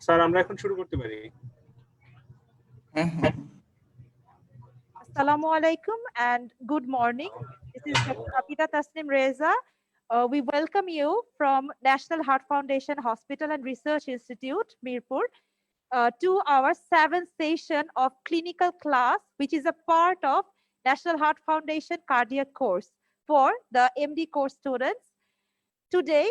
Sir আমরা এখন শুরু করতে পারি। Assalamu alaikum and good morning. This is Dr. Abida Tasnim Reza. We welcome you from National Heart Foundation Hospital and Research Institute, Mirpur, to our 7th session of clinical class, which is a part of National Heart Foundation cardiac course for the MD course students. Today,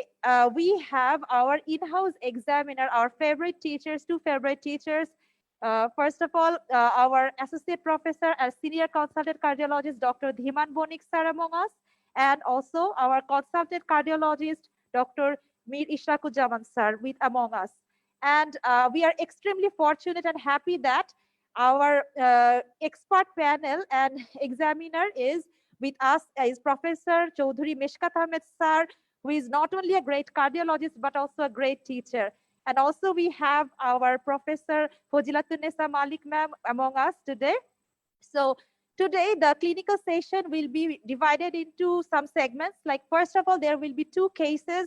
we have our in-house examiner, our favorite teachers, two favorite teachers. First of all, our associate professor and senior consultant cardiologist, Dr. Dhiman Bonik sir among us, and also our consultant cardiologist, Dr. Mir Ishrakujaman sir with among us. And we are extremely fortunate and happy that our expert panel and examiner is with us is Professor Chaudhuri Meshkat Ahmed sir, who is not only a great cardiologist, but also a great teacher. And also we have our Professor Fojilatunnesa Malik ma'am among us today. So today the clinical session will be divided into some segments. Like first of all, there will be two cases.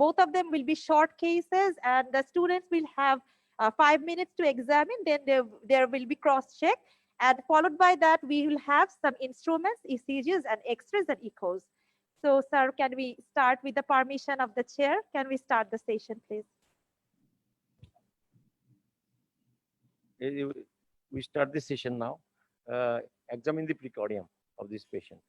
Both of them will be short cases and the students will have 5 minutes to examine. Then there will be cross-check. And followed by that, we will have some instruments, ECGs and X-rays and echoes. So, sir, can we start with the permission of the chair? Can we start the session, please? We start the session now. Examine the precordium of this patient.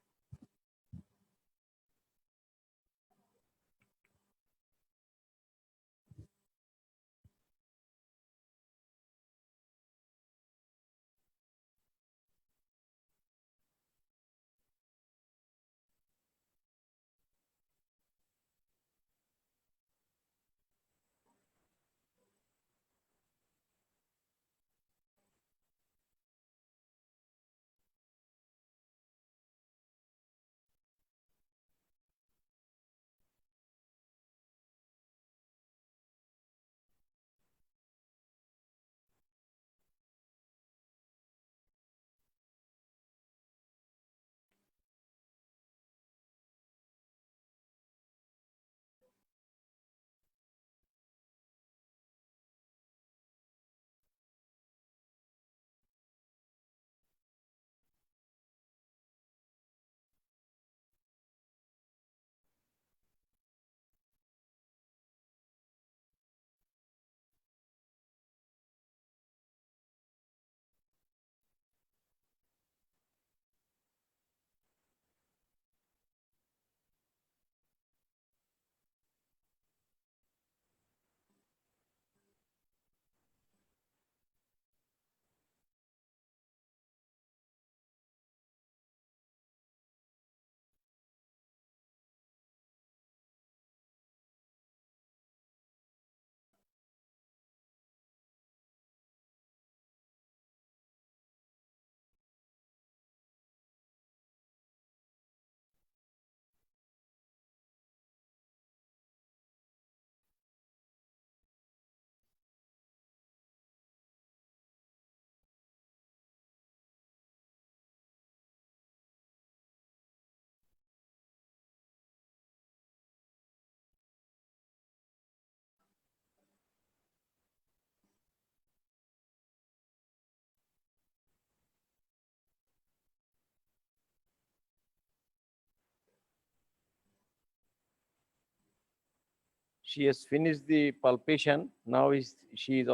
She has finished the palpation. Now she is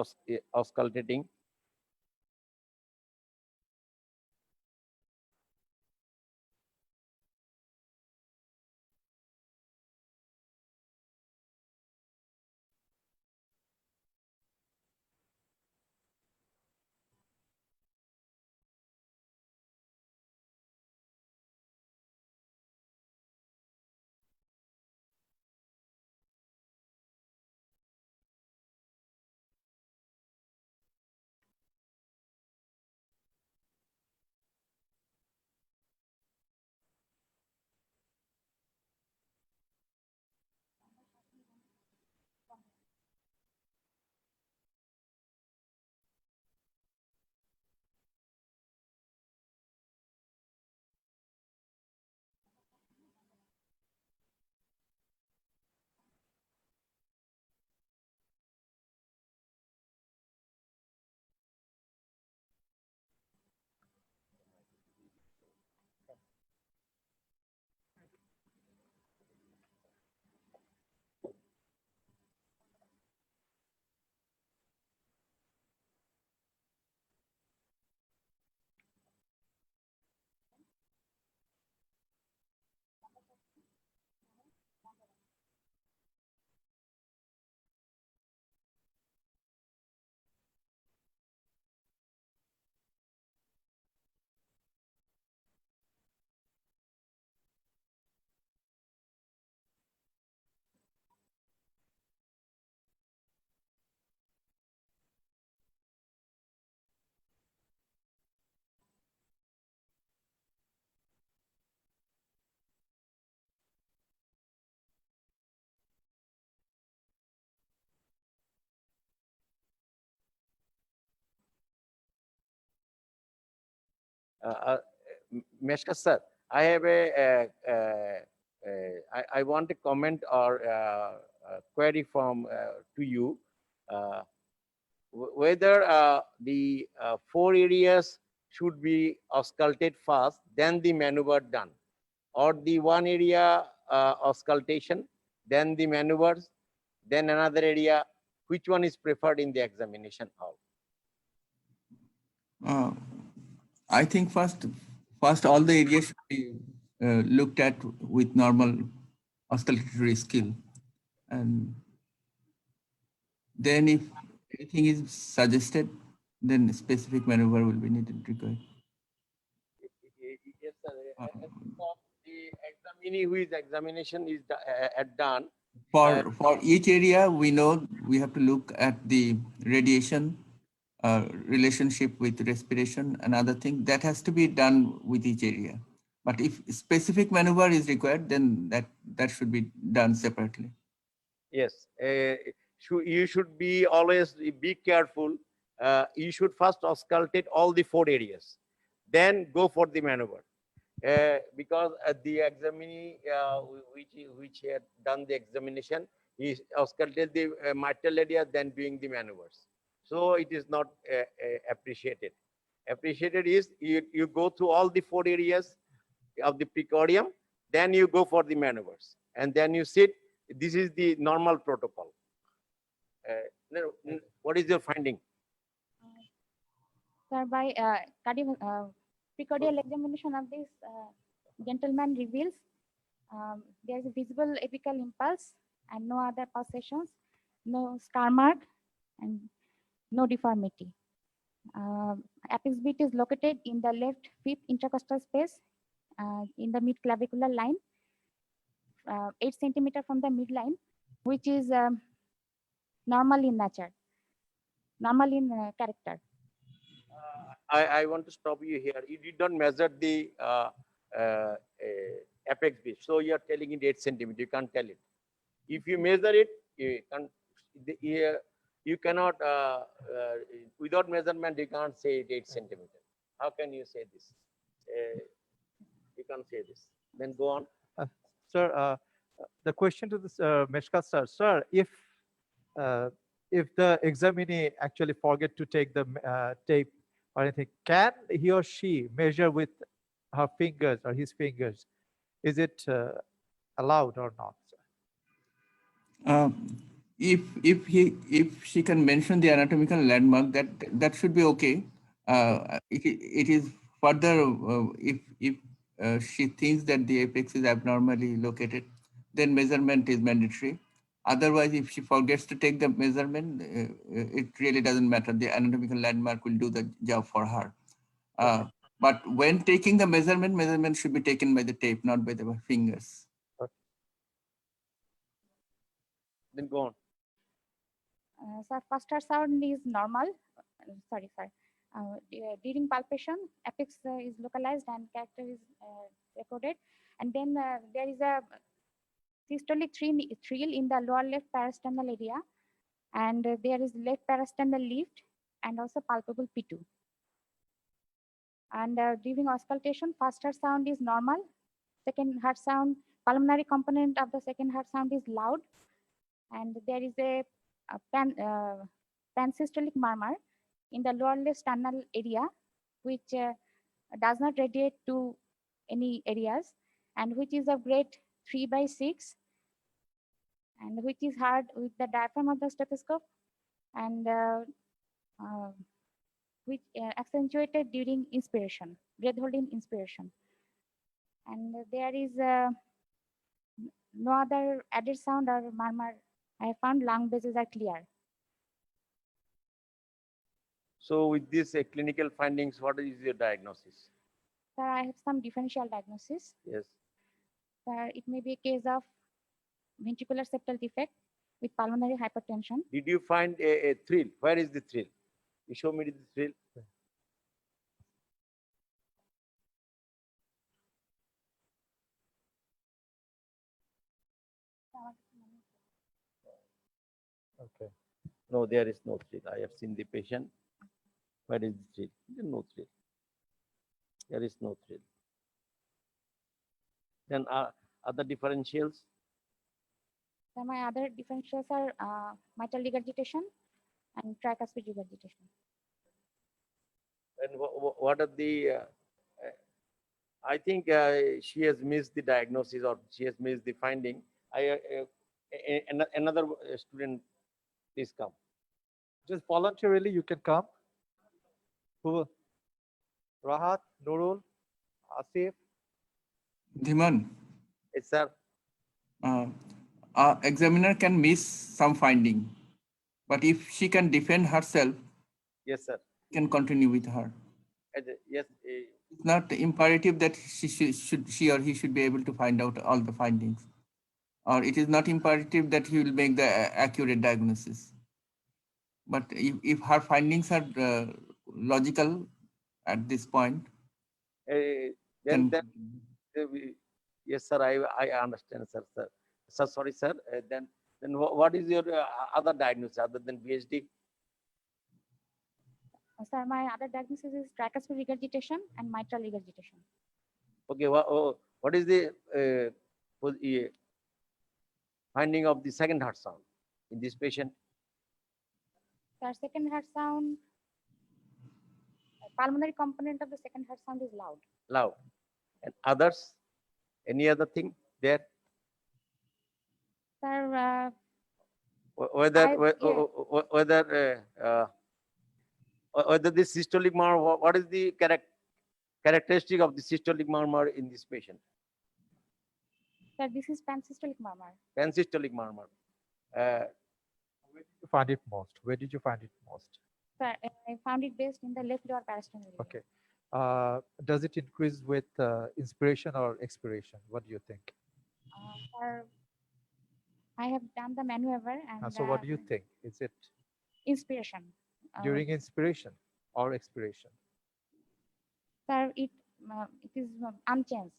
auscultating. Meshka sir, I have I want a comment or query from to you. Whether the 4 areas should be ausculted first, then the maneuver done, or the one area auscultation, then the maneuvers, then another area. Which one is preferred in the examination hall? I think first all the areas should be looked at with normal oscillatory skill, and then if anything is suggested, then specific maneuver will be needed required. Yes, sir. The examinee who is examination is done. For each area, we know we have to look at the radiation relationship with respiration and other thing that has to be done with each area. But if specific maneuver is required, then that should be done separately. Yes, you should be always be careful. You should first auscultate all the 4 areas, then go for the maneuver. Because the examinee which had done the examination, he ausculted the mitral area, then doing the maneuvers. So it is not appreciated. Appreciated is you go through all the 4 areas of the precordium, then you go for the maneuvers, and then you sit. This is the normal protocol. What is your finding? Sir, by precordial examination of this gentleman reveals there is a visible apical impulse and no other pulsations, no scar mark, and no deformity. Apex beat is located in the left fifth intercostal space in the mid-clavicular line, 8 centimeter from the midline, which is normal in nature, normal in character. I want to stop you here. You did not measure the apex beat, so you are telling it 8 centimeter. You can't tell it. If you measure it, you cannot without measurement. You can't say it 8 centimeter. How can you say this? You can't say this. Then go on. Sir, the question to this Meshka sir, if the examinee actually forget to take the tape or anything, can he or she measure with her fingers or his fingers? Is it allowed or not? If she can mention the anatomical landmark, that should be okay. It is further if she thinks that the apex is abnormally located, then measurement is mandatory. Otherwise, if she forgets to take the measurement, it really doesn't matter. The anatomical landmark will do the job for her. But when taking the measurement should be taken by the tape, not by the fingers. Then go on. Sir, first sound is normal. Sorry. During palpation, apex is localized and character is recorded. And then there is a systolic thrill in the lower left parasternal area. And there is left parasternal lift and also palpable P2. And during auscultation, first heart sound is normal. Second heart sound, pulmonary component of the second heart sound is loud. And there is a pansystolic murmur in the lower left sternal area, which does not radiate to any areas, and which is of grade 3/6, and which is heard with the diaphragm of the stethoscope, and which accentuated during inspiration, breath holding inspiration. And there is no other added sound or murmur. I have found lung bases are clear. So with these clinical findings, what is your diagnosis? Sir, I have some differential diagnosis. Yes. Sir, it may be a case of ventricular septal defect with pulmonary hypertension. Did you find a thrill? Where is the thrill? You show me the thrill. Okay. No, there is no thrill. I have seen the patient. Where is the thrill? There is no thrill. There is no thrill. Then other differentials. So my other differentials are mitral regurgitation and tricuspid regurgitation. And what are the? I think she has missed the diagnosis or she has missed the finding. Another student, please come. Just voluntarily, you can come. Who? Rahat, Nurul, Asif. Dhiman, Yes, sir. examiner can miss some finding, but if she can defend herself, Yes, sir. can continue with her. Yes. It's not imperative that she or he should be able to find out all the findings, or it is not imperative that he will make the accurate diagnosis. But if her findings are logical at this point, Then, then yes, sir. I understand, sir. Sir, sorry, sir. Then what is your other diagnosis other than PhD? Sir, my other diagnosis is tricuspid regurgitation and mitral regurgitation. Okay. What is the finding of the second heart sound in this patient? Sir, second heart sound, pulmonary component of the second heart sound is loud. Loud. And others? Any other thing there? Sir, Whether I- whether the systolic murmur, what is the characteristic of the systolic murmur in this patient? sir, this is pansystolic murmur. Pansystolic murmur. Where did you find it most? Where did you find it most? Sir, I found it based in the left lower parasternal area. Okay. Does it increase with inspiration or expiration? What do you think? Sir, I have done the maneuver and So what do you think? Is it inspiration. during inspiration or expiration? Sir, it is unchanged.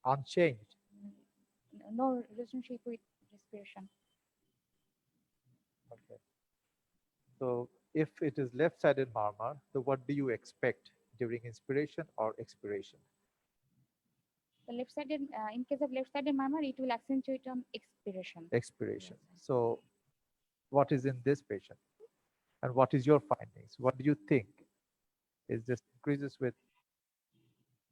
Unchanged. No relationship with respiration. Okay. So if it is left-sided murmur, so what do you expect during inspiration or expiration? The left-sided, in case of left-sided murmur, it will accentuate on expiration. Expiration. So what is in this patient? And what is your findings? What do you think? Is this increases with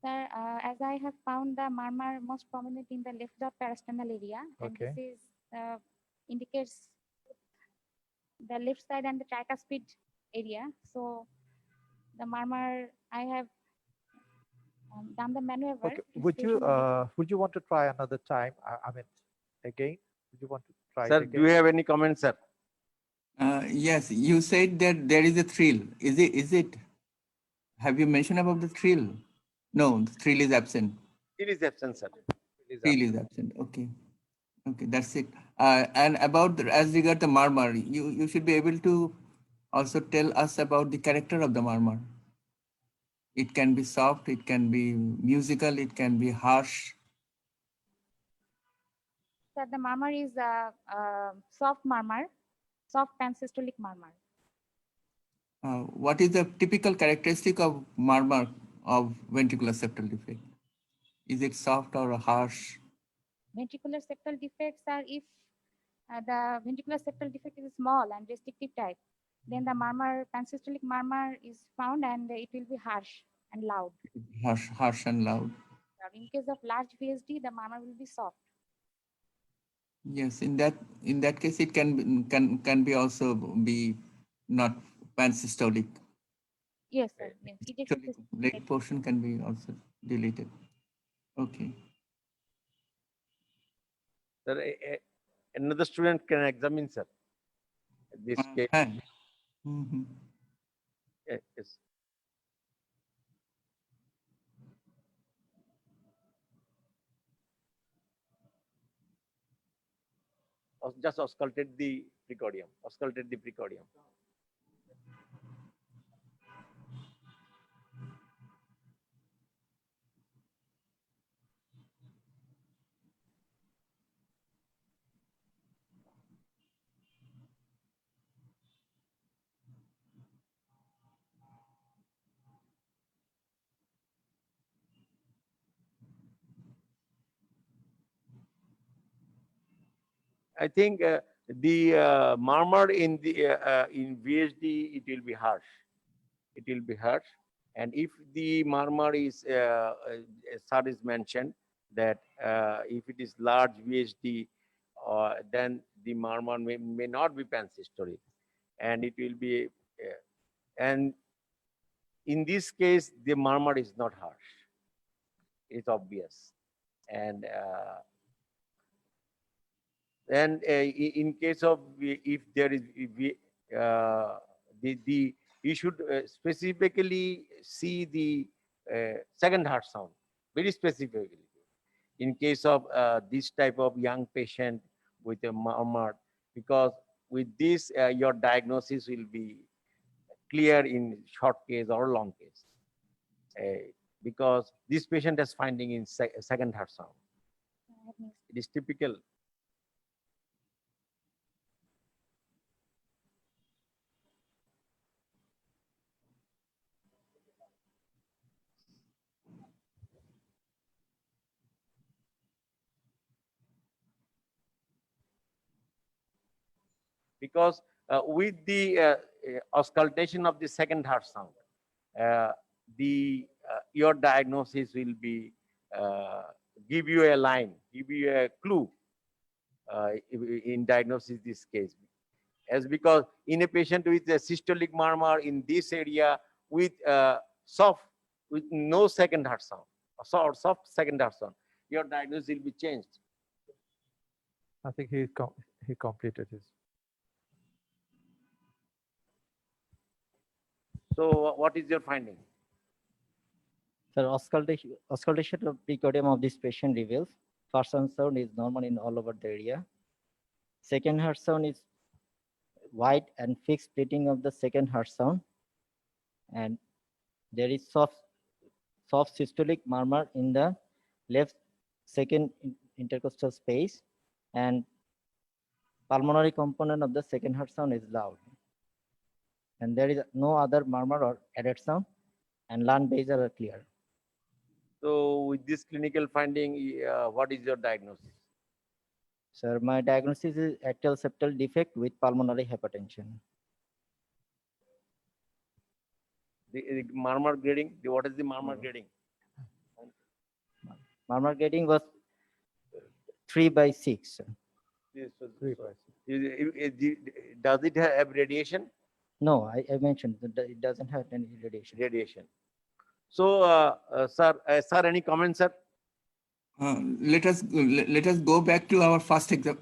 Sir, as I have found the murmur most prominent in the left lower parasternal area, and Okay. this is indicates the left side and the tricuspid area. So the murmur, I have done the maneuver. Okay. inspiration Would you want to try another time? I mean, again, would you want to try Sir, it do you again? have any comments, sir? yes, you said that there is a thrill. Is it? Have you mentioned about the thrill? No, the thrill is absent. It is absent, sir. Thrill is absent. Okay. Okay, that's it. And about as regard the murmur, you should be able to also tell us about the character of the murmur. It can be soft, it can be musical, it can be harsh. Sir, the murmur is soft murmur, soft pansystolic murmur. What is the typical characteristic of murmur of ventricular septal defect? Is it soft or harsh? Ventricular septal defects are if the ventricular septal defect is small and restrictive type, then the murmur, pansystolic murmur is found and it will be harsh and loud. Harsh and loud. In case of large VSD, the murmur will be soft. Yes, in that case, it can be also be not pansystolic. Yes, sir. Yes. Ejection system. Leg portion can be also deleted. Okay. Sir, another student can examine, sir. This case. Mhm. Yes. Just auscultate the precordium. Auscultate the precordium. I think the murmur in the in VHD, it will be harsh. It will be harsh. And if the murmur is, sir is mentioned that if it is large VHD, then the murmur may not be pansystolic, and it will be, and in this case, the murmur is not harsh. It's obvious. And then in case of if there is the you should specifically see the second heart sound very specifically in case of this type of young patient with a murmur, because with this your diagnosis will be clear in short case or long case, because this patient is finding in second heart sound. It is typical. Because with the auscultation of the second heart sound, your diagnosis will be give you a line, give you a clue in diagnosis this case. As because in a patient with a systolic murmur in this area with with no second heart sound, or soft second heart sound, your diagnosis will be changed. I think he completed his. So what is your finding? Sir, auscultation of precordium of this patient reveals first heart sound is normal in all over the area. Second heart sound is wide and fixed splitting of the second heart sound, and there is soft systolic murmur in the left second intercostal space, and pulmonary component of the second heart sound is loud, and there is no other murmur or added sound, and lung basal are clear. So with this clinical finding, what is your diagnosis? Sir, my diagnosis is atrial septal defect with pulmonary hypertension. The murmur grading, what is the murmur grading? Murmur grading was 3/6. Sir. Yes, so- 3/6. Does it have radiation? No, I mentioned that it doesn't have any radiation. Radiation. So, sir, any comments, sir? Let us go back to our first exam,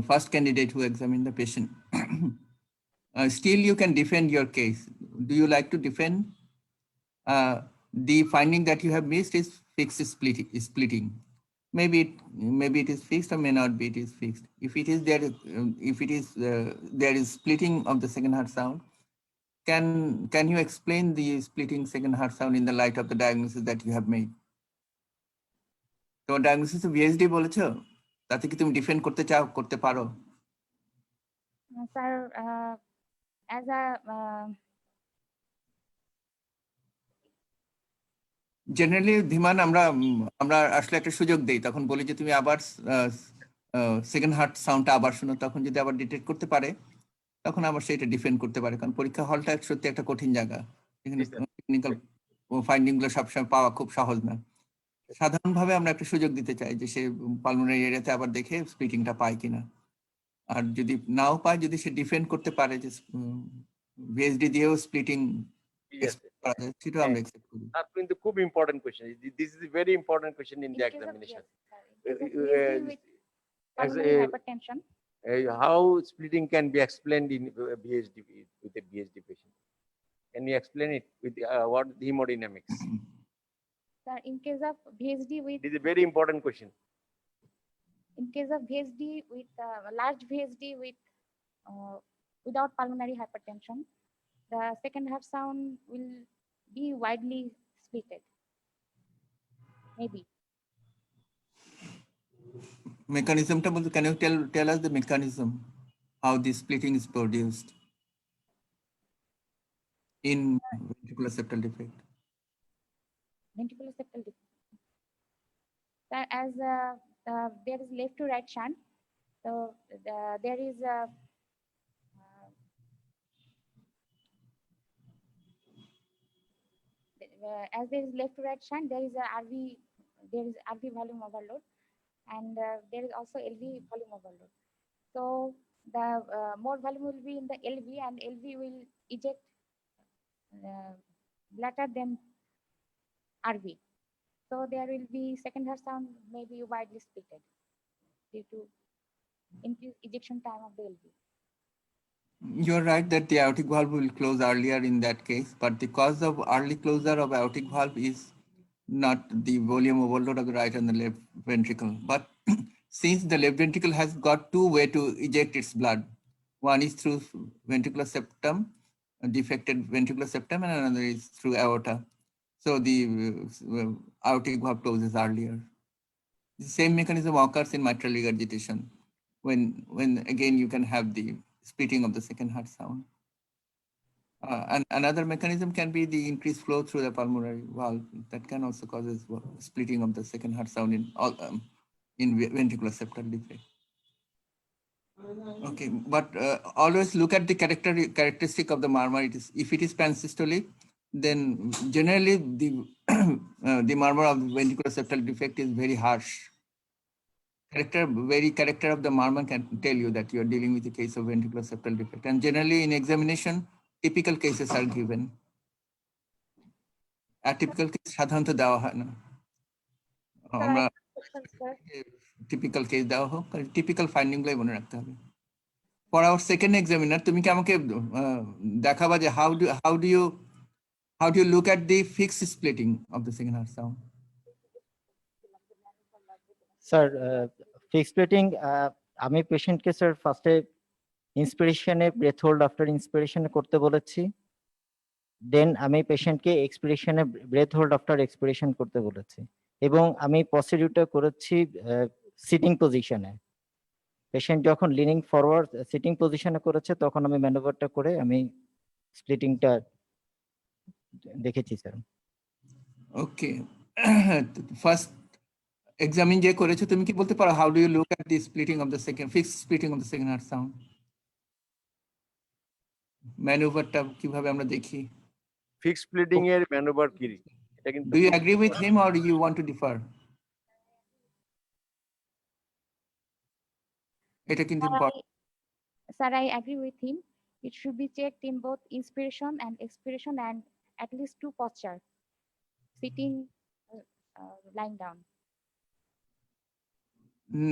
first candidate who examined the patient. Still, you can defend your case. Do you like to defend? The finding that you have missed is fixed splitting. Maybe it is fixed or may not be. It is fixed. If it is there, there is splitting of the second heart sound. Can you explain the splitting second heart sound in the light of the diagnosis that you have made? তোমার diagnosis VSD বলেছো, তাতে কি তুমি defend করতে চাও, করতে পারো? Sir, as a generally ধীমান আমরা আসলে একটা সুযোগ দেই, তখন বলি যে তুমি আবার সেকেন্ড হার্ট সাউন্ডটা আবার শোনো, তখন যদি আবার ডিটেক্ট করতে পারে তখন আবার সেটা ডিফেন্ড করতে পারে, কারণ পরীক্ষা হলটা সত্যি একটা কঠিন জায়গা, এখানে টেকনিক্যাল ফাইন্ডিং গুলো সবসময় পাওয়া খুব সহজ না। সাধারণভাবে আমরা একটা সুযোগ দিতে চাই যে সে পালমোনারি এরিয়াতে আবার দেখে স্প্লিটিংটা পায় কিনা, আর যদি নাও পায়, যদি সে ডিফেন্ড করতে পারে যে ভিএসডি দিয়েও স্প্লিটিং করা যায়, সেটাও আমরা অ্যাকসেপ্ট করি। That's been the খুব important question. This is a very important question in the in case of- examination. yes, sir. In case of VSD with pulmonary a- hypertension, How splitting can be explained in BHD with a BHD patient? Can you explain it with what hemodynamics? sir, in case of VSD with This is a very important question. in case of VSD with large VSD with without pulmonary hypertension, the second heart sound will be widely splitted. Maybe. মেকানিজমটা বলতে, can you tell us the mechanism how the splitting is produced in ventricular septal defect? Ventricular septal defect. Sir, as there is left to right shunt, So there is a as there is left to right shunt, there is a RV volume overload, and there is also LV volume overload. So the more volume will be in the LV, and LV will eject later than RV. So there will be second heart sound may be widely splitted due to increased ejection time of the LV. You're right that the aortic valve will close earlier in that case, but the cause of early closure of aortic valve is not the volume overload of the right and the left ventricle. But since the left ventricle has got two ways to eject its blood, one is through ventricular septum, a defected ventricular septum, and another is through aorta. So the aortic valve closes earlier. The same mechanism occurs in mitral regurgitation, when again you can have the splitting of the second heart sound. And another mechanism can be the increased flow through the pulmonary valve. That can also causes splitting of the second heart sound in ventricular septal defect. Okay, but always look at the characteristic of the murmur. If it is pansystolic, then generally the the murmur of ventricular septal defect is very harsh. Character of the murmur can tell you that you are dealing with a case of ventricular septal defect. And generally in examination, typical cases are given. Atypical case সাধারণত দেওয়া হয় না। Sir, I আমরা have a question, sir. Typical case দেওয়া হোক, typical ফাইন্ডিংগুলোই মনে রাখতে হবে। For our second examiner, তুমি কি আমাকে দেখাবা যে how do you look at the fixed splitting of the second heart sound? Sir fix plating আমি পেশেন্টকে স্যার ফার্স্টে ইন্সপিরেশনে ব্রেথ হোল্ড আফটার ইন্সপিরেশনে করতে বলেছি, দেন আমি পেশেন্টকে এক্সপিরেশনে ব্রেথ হোল্ড আফটার এক্সপিরেশন করতে বলেছি, এবং আমি প্রসিডিউরটা করেছি সিটিং পজিশনে। পেশেন্ট যখন লিনিং ফরওয়ার্ড সিটিং পজিশনে করেছে তখন আমি ম্যানুভারটা করে আমি স্প্লিটিংটা দেখেছি স্যার। ওকে, ফার্স্ট এক্সামিন যে করেছো তুমি কি বলতে পারো how do you look at the splitting of the second fixed splitting of the second heart sound? ম্যানুভারটা কিভাবে আমরা দেখি? ফিক্স স্প্লিটিং এর ম্যানুভার কি? এটা কিন্তু Do you agree with him or you want to differ? এটা কিন্তু important. Sir, I agree with him. It should be checked in both inspiration and expiration, and at least two posture, sitting, lying down.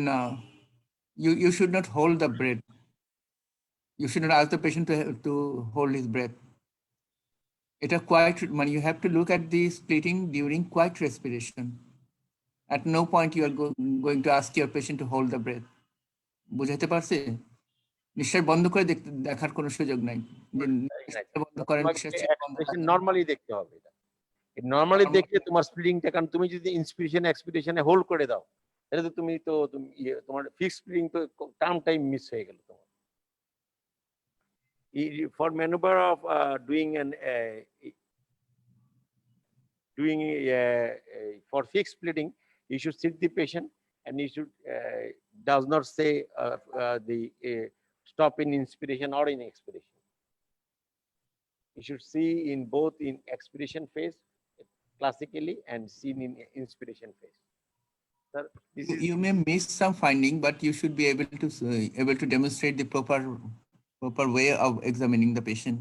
No, you should not hold the breath. You should not ask the patient to hold his breath. It's a quiet, you have to look at the splitting during quiet respiration. At no point you are going to ask your patient to hold the breath. বুঝাতে পারছি? নিঃশ্বাস বন্ধ করে দেখার কোনো সুযোগ নাই। বন্ধ করেন, নরমালি দেখতে হবে। এটা নরমালি দেখলে তোমার স্প্লিটিংটা, কারণ তুমি যদি ইন্সপিরেশন এক্সপিরেশনে হোল্ড করে দাও তাহলে তো তুমি তোমার ফিক্স স্প্লিটিং তো টাইম মিস হয়ে গেল তোমার। For maneuver of for fixed splitting, you should sit the patient and you should does not say the stop in inspiration or in expiration. You should see in both in expiration phase classically and seen in inspiration phase. Sir, this is you may miss some finding, but you should be able to demonstrate the proper way of examining the patient.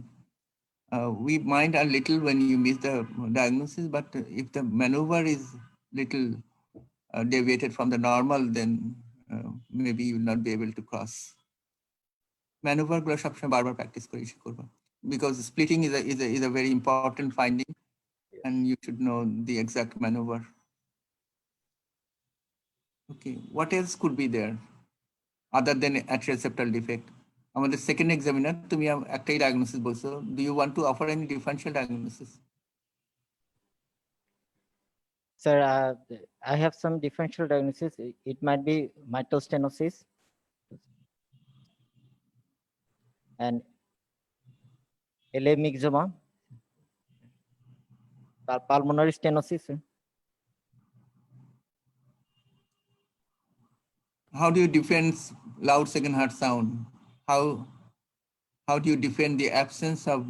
We mind a little when you miss the diagnosis, but if the maneuver is little deviated from the normal, then maybe you will not be able to cross. Maneuver গুলো সবসময় বারবার practice করে করবা, because splitting is a very important finding, and you should know the exact maneuver. Okay, what else could be there other than atrial septal defect? আমাদের second examiner, তুমি একটাই diagnosis বলছো। Do you want to offer any differential diagnosis? Sir, I have some differential diagnosis. It might be mitral stenosis and LA myxoma, pulmonary stenosis. how do you defend loud second heart sound? How do you defend the absence of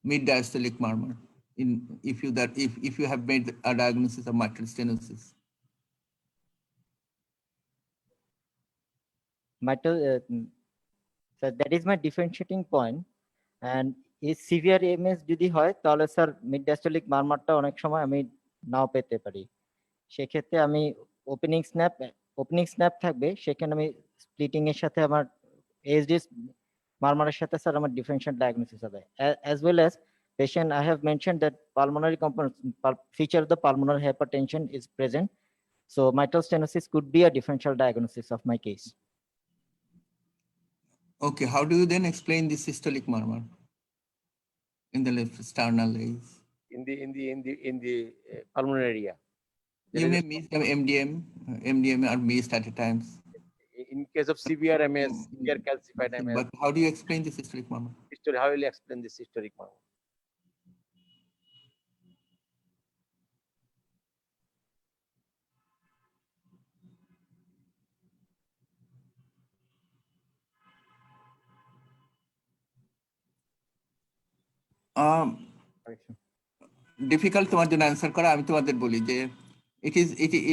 mid-diastolic murmur if you have made a diagnosis of mitral stenosis? So that is my differentiating point. And এই severe MS যদি হয় তাহলে sir mid diastolic মারমারটা অনেক সময় আমি নাও পেতে পারি। সেক্ষেত্রে আমি ওপেনিং স্ন্যাপ থাকবে, সেখানে আমি স্প্লিটিং এর সাথে আমার এসডি মারমারের সাথে স্যার আমার ডিফারেনশিয়াল ডায়াগনোসিস হবে। As well as patient, I have mentioned that pulmonary component feature of the pulmonary hypertension is present. So mitral stenosis could be a differential diagnosis of my case. Okay, how do you then explain the systolic murmur in the left sternal ace? In the pulmonary area. You may miss the MDM are missed at times. In case of severe MS, severe calcified MS, But how do you explain the systolic murmur? how will you explain this historic murmur? Difficult তোমার জন্য answer করা, আমি তোমাদের বলি যে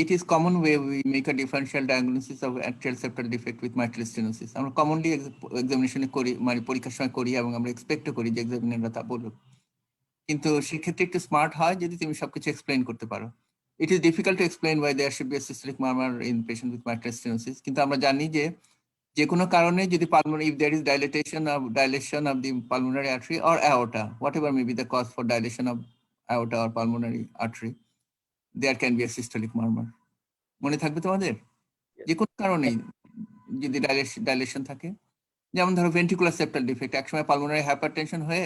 it is common way we make a differential diagnosis of atrial septal defect with mitral stenosis. আমরা commonly এক্সামিনেশনে করি, মানে পরীক্ষার সময় করি, এবং আমরা এক্সপেক্ট করি যে এক্সামিনাররা তা বলুক। কিন্তু সেক্ষেত্রে একটু স্মার্ট হয় যদি তুমি সবকিছু এক্সপ্লেইন করতে পারো। It is difficult to explain why there should be a systolic murmur in patient with mitral stenosis, কিন্তু আমরা জানি যে কোনো কারণে যদি pulmonary, if there is dilation of the pulmonary artery or aorta, whatever may be the cause for dilation of aorta or pulmonary artery, there can be a systolic murmur. মনে থাকবে তোমাদের? যে কোনো কারণেই যদি ডাইলেশন থাকে, যেমন ধরো ভেন্ট্রিকুলার সেপ্টাল ডিফেক্ট, একসময় পালমোনারি হাইপারটেনশন হয়ে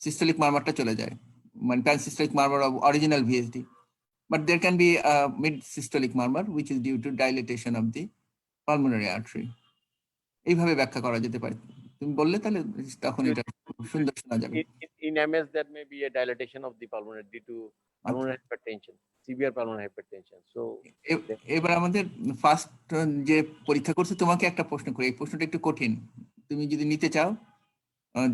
সিস্টোলিক মারমারটা চলে যায়, মানে pansystolic murmur of original VSD, but there can be mid systolic murmur which is due to dilatation of the pulmonary artery. এইভাবে ব্যাখ্যা করা যেতে পারে। তুমি বললে তাহলে তখন এটা সুন্দর শোনা যাবে। In MS, that may be a dilatation of the pulmonary due to pulmonary hypertension, severe pulmonary hypertension. So এবার আমাদের ফার্স্ট যে পরীক্ষা করছে, তোমাকে একটা প্রশ্ন করি, এই প্রশ্নটা একটু কঠিন, তুমি যদি নিতে চাও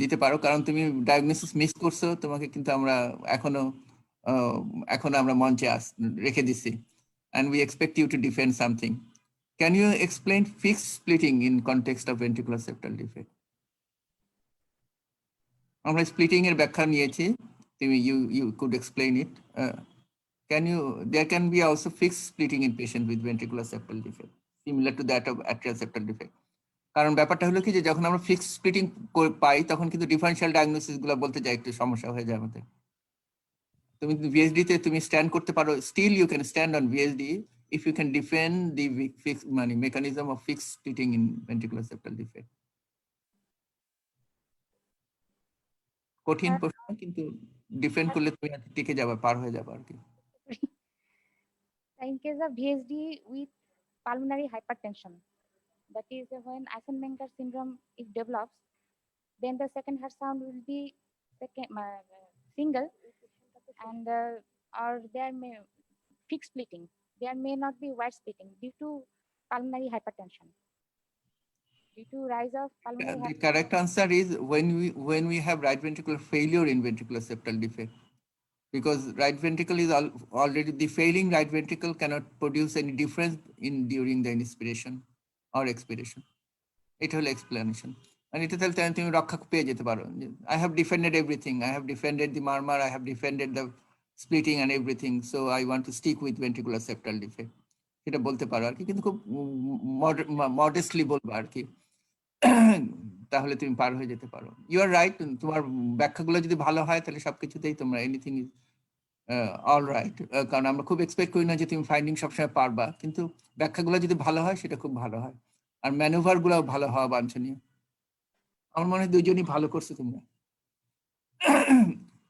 দিতে পারো, কারণ তুমি ডায়াগনোসিস মিস করছো, তোমাকে কিন্তু আমরা এখনো আমরা মঞ্চে রেখে দিছি, and we expect you to defend something. Can you explain fixed splitting in context of ventricular septal defect? আমরা স্প্লিটিং এর ব্যাখ্যা নিয়েছি, তুমি you could explain it. There can be also fixed splitting in patient with ventricular septal defect, similar to that of atrial septal defect. কারণ ব্যাপারটা হলো কি যে যখন আমরা ফিক্সড স্প্লিটিং পাই তখন কিন্তু ডিফারেনশিয়াল ডায়াগনোসিস গুলো বলতে যাই একটু সমস্যা হয়ে যায় আমাদের। তুমি ভিএসডি তে তুমি স্ট্যান্ড করতে পারো, still you can stand on VSD if you can defend the মানে mechanism of fixed splitting in ventricular septal defect. কঠিন প্রশ্ন, কিন্তু ডিফেন্ড করলে তুমি টিকে যাবে, পার হয়ে যাবে আর কি। In case of VSD with pulmonary hypertension, that is when Eisenmenger syndrome it develops, then the second heart sound will be single, and or there may fixed splitting. There may not be wide splitting due to pulmonary hypertension. Due to rise of pulmonary The correct answer is when we have right ventricular failure in ventricular septal defect, because right ventricle is already, the failing right ventricle cannot produce any difference during the inspiration or expiration. এটা হলো explanation, and এটা তাহলে তুমি রক্ষা পেয়ে যেতে পারো। I have defended everything, I have defended the murmur, I have defended the splitting and everything, so I want to stick with ventricular septal defect, এটা বলতে পারো আর কি, কিন্তু খুব মডেস্টলি বলবো আর কি, তাহলে তুমি পার হয়ে যেতে পারো। ইউ আর রাইট, তোমার ব্যাখ্যাগুলো যদি ভালো হয় তাহলে সবকিছুতেই তোমরা এনিথিং ইজ অল রাইট, কারণ আমরা খুব এক্সপেক্ট করি না যে তুমি ফাইন্ডিং সবসময় পারবা, কিন্তু ব্যাখ্যাগুলো যদি ভালো হয় সেটা খুব ভালো হয়, আর ম্যানুভার গুলো ভালো হওয়া বাঞ্ছনীয়। আমার মনে হয় দুজনই ভালো করছো তোমরা।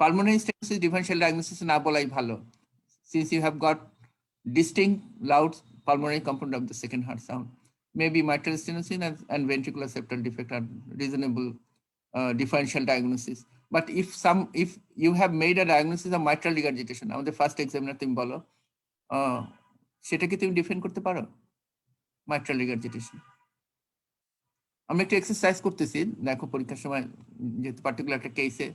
পালমোনারি স্টেনোসিস ডিফারেনশিয়াল ডায়াগনোসিস না বলাই ভালো, since you have got distinct loud pulmonary component of the second heart sound. Maybe mitral stenosis and ventricular septal defect are reasonable differential diagnosis. But if you have made a diagnosis of mitral regurgitation, আমাদের first examiner তুমি বলো, সেটা কি তুমি defend করতে পারো? mitral regurgitation. আমরা একটু এক্সারসাইজ করতেছি, দেখো পরীক্ষার সময় যেহেতু পার্টিকুলার একটা কেসে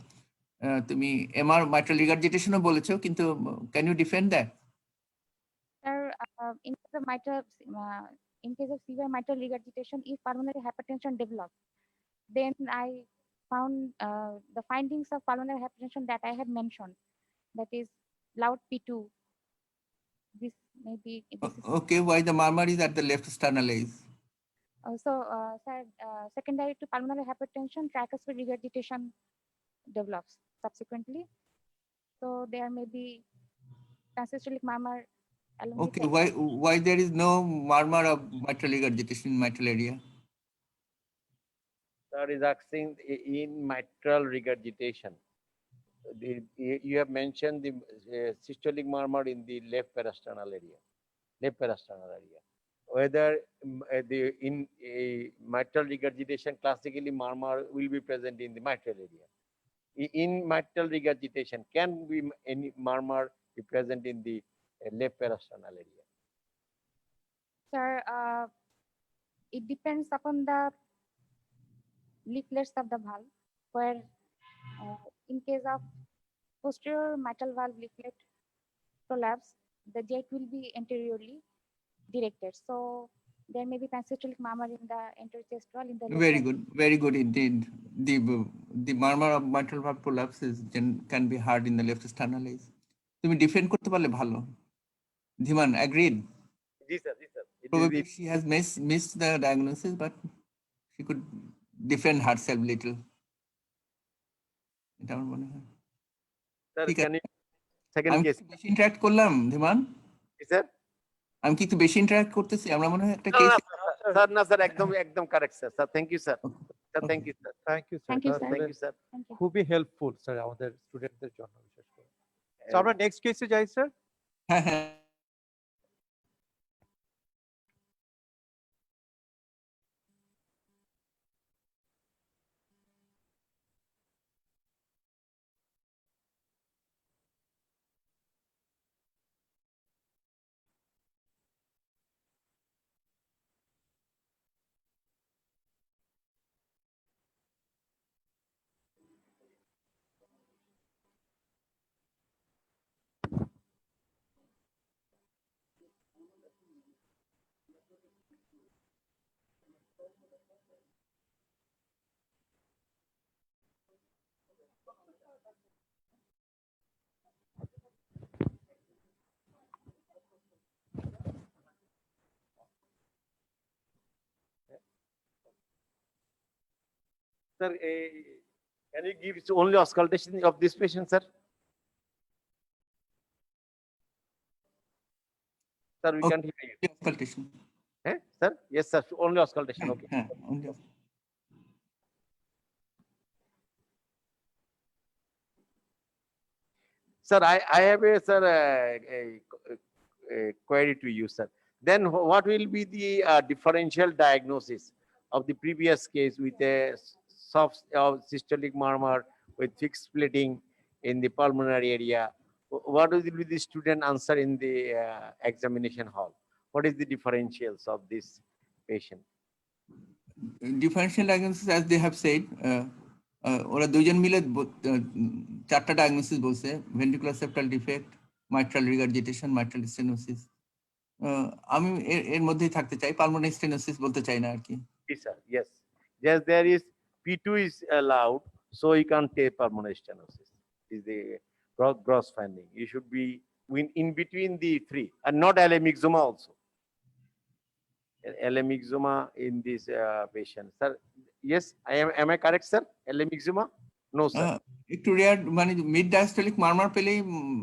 তুমি এমআর mitral regurgitationও বলেছো, কিন্তু can you defend that? Sir, in case of in case of severe mitral regurgitation, if pulmonary hypertension develops, then I found the findings of pulmonary hypertension that I have mentioned, that is loud P2. This may be. This is Okay, why the murmur is at the left sternal ace? also, sir, secondary to pulmonary hypertension, tricuspid regurgitation develops subsequently. So there may be transsystolic murmur along with Okay, the why there is no murmur of mitral regurgitation in mitral area? Sir is asking in mitral regurgitation. You have mentioned the systolic murmur in the left parasternal area. Whether in a mitral regurgitation, classically murmur will be present in the mitral area. In mitral regurgitation, can be any murmur be present in the left parasternal area? Sir, it depends upon the leaflets of the valve, where in case of posterior mitral valve leaflet prolapse, the jet will be anteriorly directed. So there may be transsystolic murmur in the anterior chest wall in the left Very good indeed. The murmur of mitral valve prolapse can be heard in the left sternal ace. তুমি defend করতে পারলে ভালো। Dhiman, agreed. Yes, sir. Yes, sir. It is Probably she has missed the diagnosis, but she could defend herself little. এটা আমার মনে হয়। sir, ঠিক can you second আমি case? কি বেশি ইন্টারঅ্যাক্ট করলাম ধিমান? Yes, sir. আমি কি একটু বেশি ইন্টারঅ্যাক্ট করতেছি? আমরা মনে হয় একটা No, case no, sir, ekdom correct, sir. Sir, thank you, sir. Sir, thank you, sir. Thank you, sir. Thank you, এটা sir. Thank আসলে you, sir. Thank you. খুবই হেল্পফুল স্যার আমাদের স্টুডেন্টদের জন্য বিশেষ করে। So আমরা নেক্সট কেসে যাই স্যার। হ্যাঁ হ্যাঁ Sir, can you give only auscultation of this patient, sir? Sir, we Okay. can't hear you. auscultation. Eh? Sir? Yes, sir. Only auscultation. Okay. হ্যাঁ only Sir, I have a sir a query to you, sir. Then what will be the differential diagnosis of the previous case with a soft systolic murmur with fixed splitting in the pulmonary area? What will be the student answer in the examination hall? What is the differentials of this patient? differential diagnosis as they have said, ওরা দুইজন মিলে চারটা diagnosis বলছে, ventricular septal defect, mitral regurgitation, mitral stenosis. আমি এর মধ্যেই থাকতে চাই, pulmonary stenosis বলতে চাই না আর কি। Yes, sir. Yes. Yes, there is P2 is allowed, so you can't take pulmonary stenosis. Is the gross finding. You should be in between the three, and not alemixoma also. Alemixoma in this patient, sir. Yes, am I correct, sir? Alemixoma? No, sir. একটু rare মানে mid diastolic মারমার পেলেই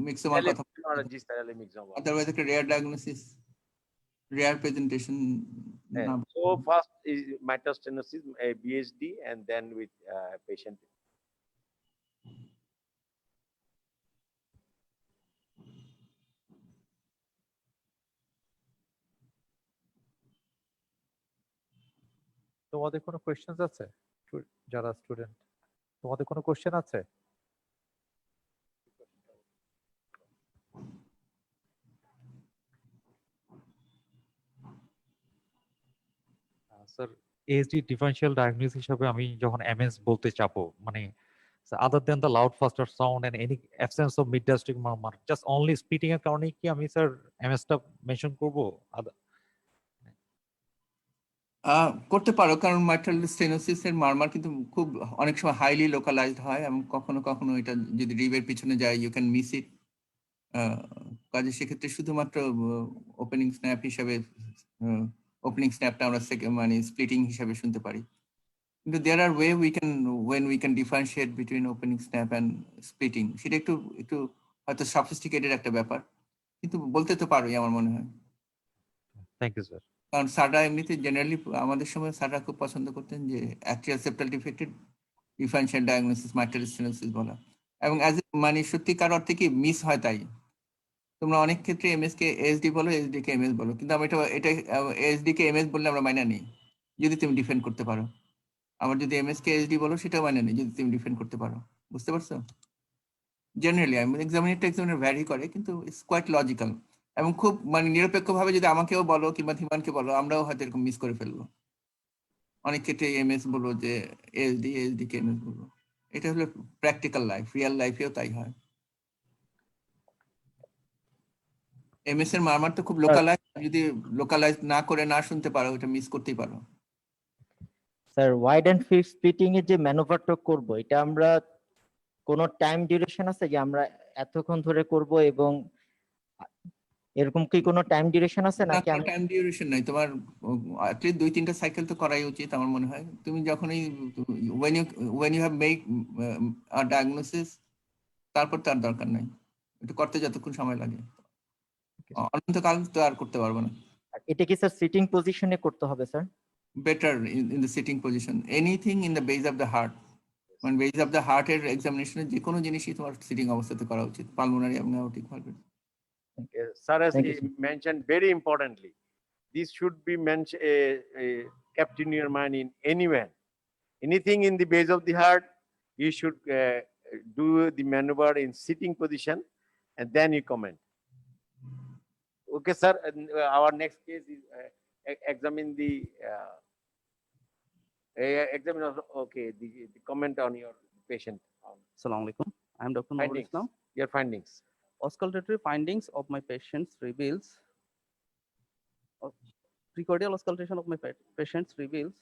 মিক্সোমার কথা, Alemixoma, sir, alemixoma. Otherwise একটা rare diagnosis, rare presentation না। So first is mitral stenosis, BHD, and then with patient. তোমাদের কোনো questions আছে যারা স্টুডেন্ট? তোমাদের কোনো কোয়েশ্চেন আছে? স্যার এএসডি ডিফারেনশিয়াল ডায়াগনোসিস হিসাবে আমি যখন এমএস বলতে চাবো মানে other then the loud first sound and any absence of mid diastolic murmur just only splitting এর কারণে কি আমি স্যার এমএসটা মেনশন করবো? করতে পারো, কারণ মাইট্রাল স্টেনোসিস এর মারমার কিন্তু খুব অনেক সময় হাইলি লোকালাইজড হয় এবং কখনো কখনো এটা যদি রিবের পিছনে যায় ইউ ক্যান মিস ইট। কাজে সেক্ষেত্রে শুধুমাত্র ওপেনিং স্ন্যাপ হিসাবে ওপেনিং স্ন্যাপটা আমরা মানে স্প্লিটিং হিসাবে শুনতে পারি, কিন্তু there are when we can differentiate between opening snap and splitting. সেটা একটু একটু হয়তো সফিস্টিকেটেড একটা ব্যাপার, কিন্তু বলতে তো পারোই আমার মনে হয়। Thank you sir. কারণ স্যাররা এমনিতে জেনারেলি আমাদের সময় স্যাররা খুব পছন্দ করতেন যে অ্যাক্টিয়াল septal defected differential diagnosis mitral stenosis বলা, এবং অ্যাজ মানে সত্যিকার অর্থে কি মিস হয় তাই। তোমরা অনেক ক্ষেত্রে এমএস কে এসডি বলো, এসডি কে এমএস বলো, কিন্তু আমি এটা এসডি কে এমএস বললে আমরা মাইনা নেই যদি তুমি ডিফেন্ড করতে পারো। আবার যদি এমএস কে এসডি বলো সেটাও মাইনা নেই যদি তুমি ডিফেন্ড করতে পারো। বুঝতে পারছো? জেনারেলি আমি এক্সামিনার ভ্যারি করে, কিন্তু ইটস কোয়াইট লজিক্যাল। এবং খুব মানে নিরপেক্ষভাবে যদি আমাকেও বলো কিংবা ধীমানকে বলো, আমরাও হয়তো এরকম মিস করে ফেলবো। অনেক ক্ষেত্রে এমএস বলবো যে এসডি কে এমএস বলবো। এটা হলো প্র্যাকটিক্যাল লাইফ, রিয়েল লাইফেও তাই হয়। এমএস এর মারমার তো খুব লোকালাইজ, যদি লোকালাইজ না করে না শুনতে পারো এটা মিস করতেই পারো। Sir wide and fixed splitting এর যে ম্যানুভারটা করব এটা আমরা কোনো টাইম ডিউরেশন আছে যে আমরা এতক্ষণ ধরে করব, এবং এরকম কি কোনো টাইম ডিউরেশন আছে নাকি আমরা টাইম ডিউরেশন নাই, তোমার অ্যাটলিস্ট 2-3টা সাইকেল তো করাই উচিত আমার মনে হয়। তুমি যখনই when you have make a diagnosis, তারপর তার দরকার নাই, এটা করতে যতক্ষণ সময় লাগে। অনন্তকাল তো আর করতে পারবো না। এটা কি স্যার সিটিং পজিশনে করতে হবে sir? Better in the sitting position, anything in the base of the heart, মানে বেস অফ দ্য হার্টের এক্সামিনেশনে যে কোনো জিনিসই তোমার সিটিং অবস্থাতে করা উচিত, পালমোনারি এবং aortic ভালভের। Sir has Thank you, sir. mentioned very importantly, this should be mentioned, kept in your mind in anywhere. Anything in the base of the heart, you should do the maneuver in sitting position and then you comment. Okay, sir. And, our next case is examine the the comment on your patient. Assalamu alaikum. I am Dr. Nurul Findings. Islam. Your findings. Auscultatory findings of my patients reveals, precordial auscultation of my patients reveals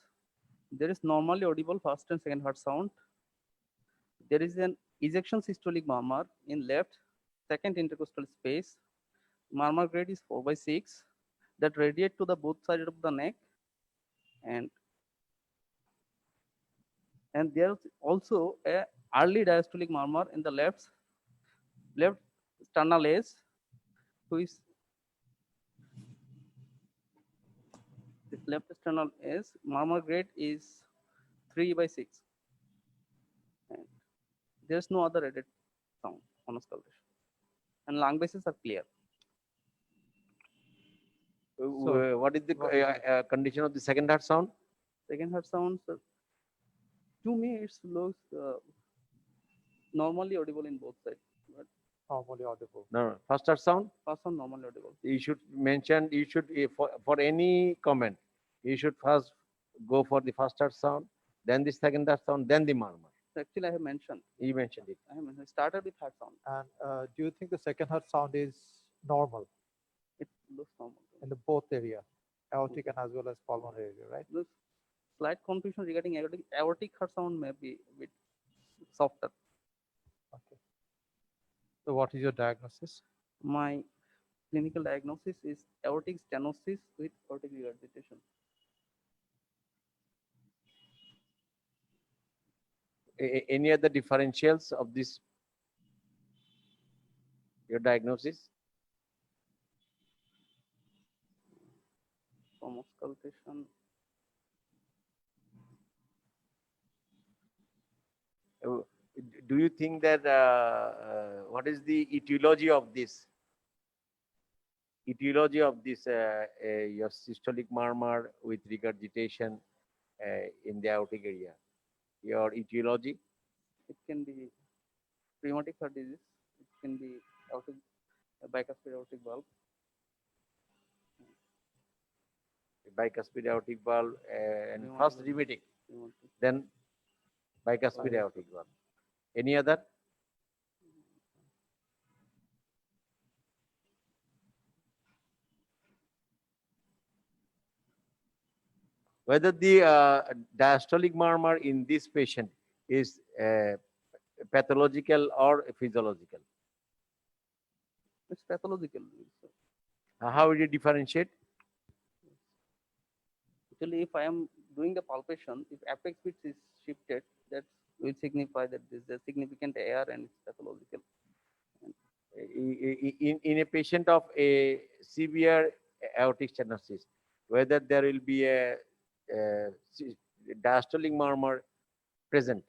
there is normally audible first and second heart sound. There is an ejection systolic murmur in left second intercostal space. Murmur grade is 4/6 that radiate to the both sides of the neck, and there is also a early diastolic murmur in the left sternal edge, which this left sternal edge murmur grade is 3/6, and there's no other added sound on auscultation, and lung bases are clear. What is the condition of the second heart sound? Second heart sounds, to me it looks normally audible in both sides, but Normally audible. No, first heart sound. first one normally audible. You should mention. You should for any comment. You should first go for the first heart sound, then the second heart sound, then the murmur. So actually, I have mentioned. You mentioned it. I started with heart sound. And do you think the second heart sound is normal It looks normal. in the both area, aortic and as well as pulmonary area, right? There's slight confusion regarding aortic heart sound may be a bit softer. Okay. So what is your diagnosis? My clinical diagnosis is aortic stenosis with aortic regurgitation. Any other differentials of this? Your diagnosis? From auscultation, Do you think that what is the etiology of this? Etiology of this your systolic murmur with regurgitation in the aortic area? Your etiology? it can be rheumatic heart disease, it can be aortic bicuspid aortic valve. bicuspid aortic valve, and first rheumatic, then bicuspid aortic valve. Any other? Whether the diastolic murmur in this patient is pathological or physiological. It's pathological. How would you differentiate? Actually, if I am doing the palpation, if apex pitch is shifted, that will signify that this is a significant AR and it's pathological. In a patient of a severe aortic stenosis, whether there will be a diastolic murmur present,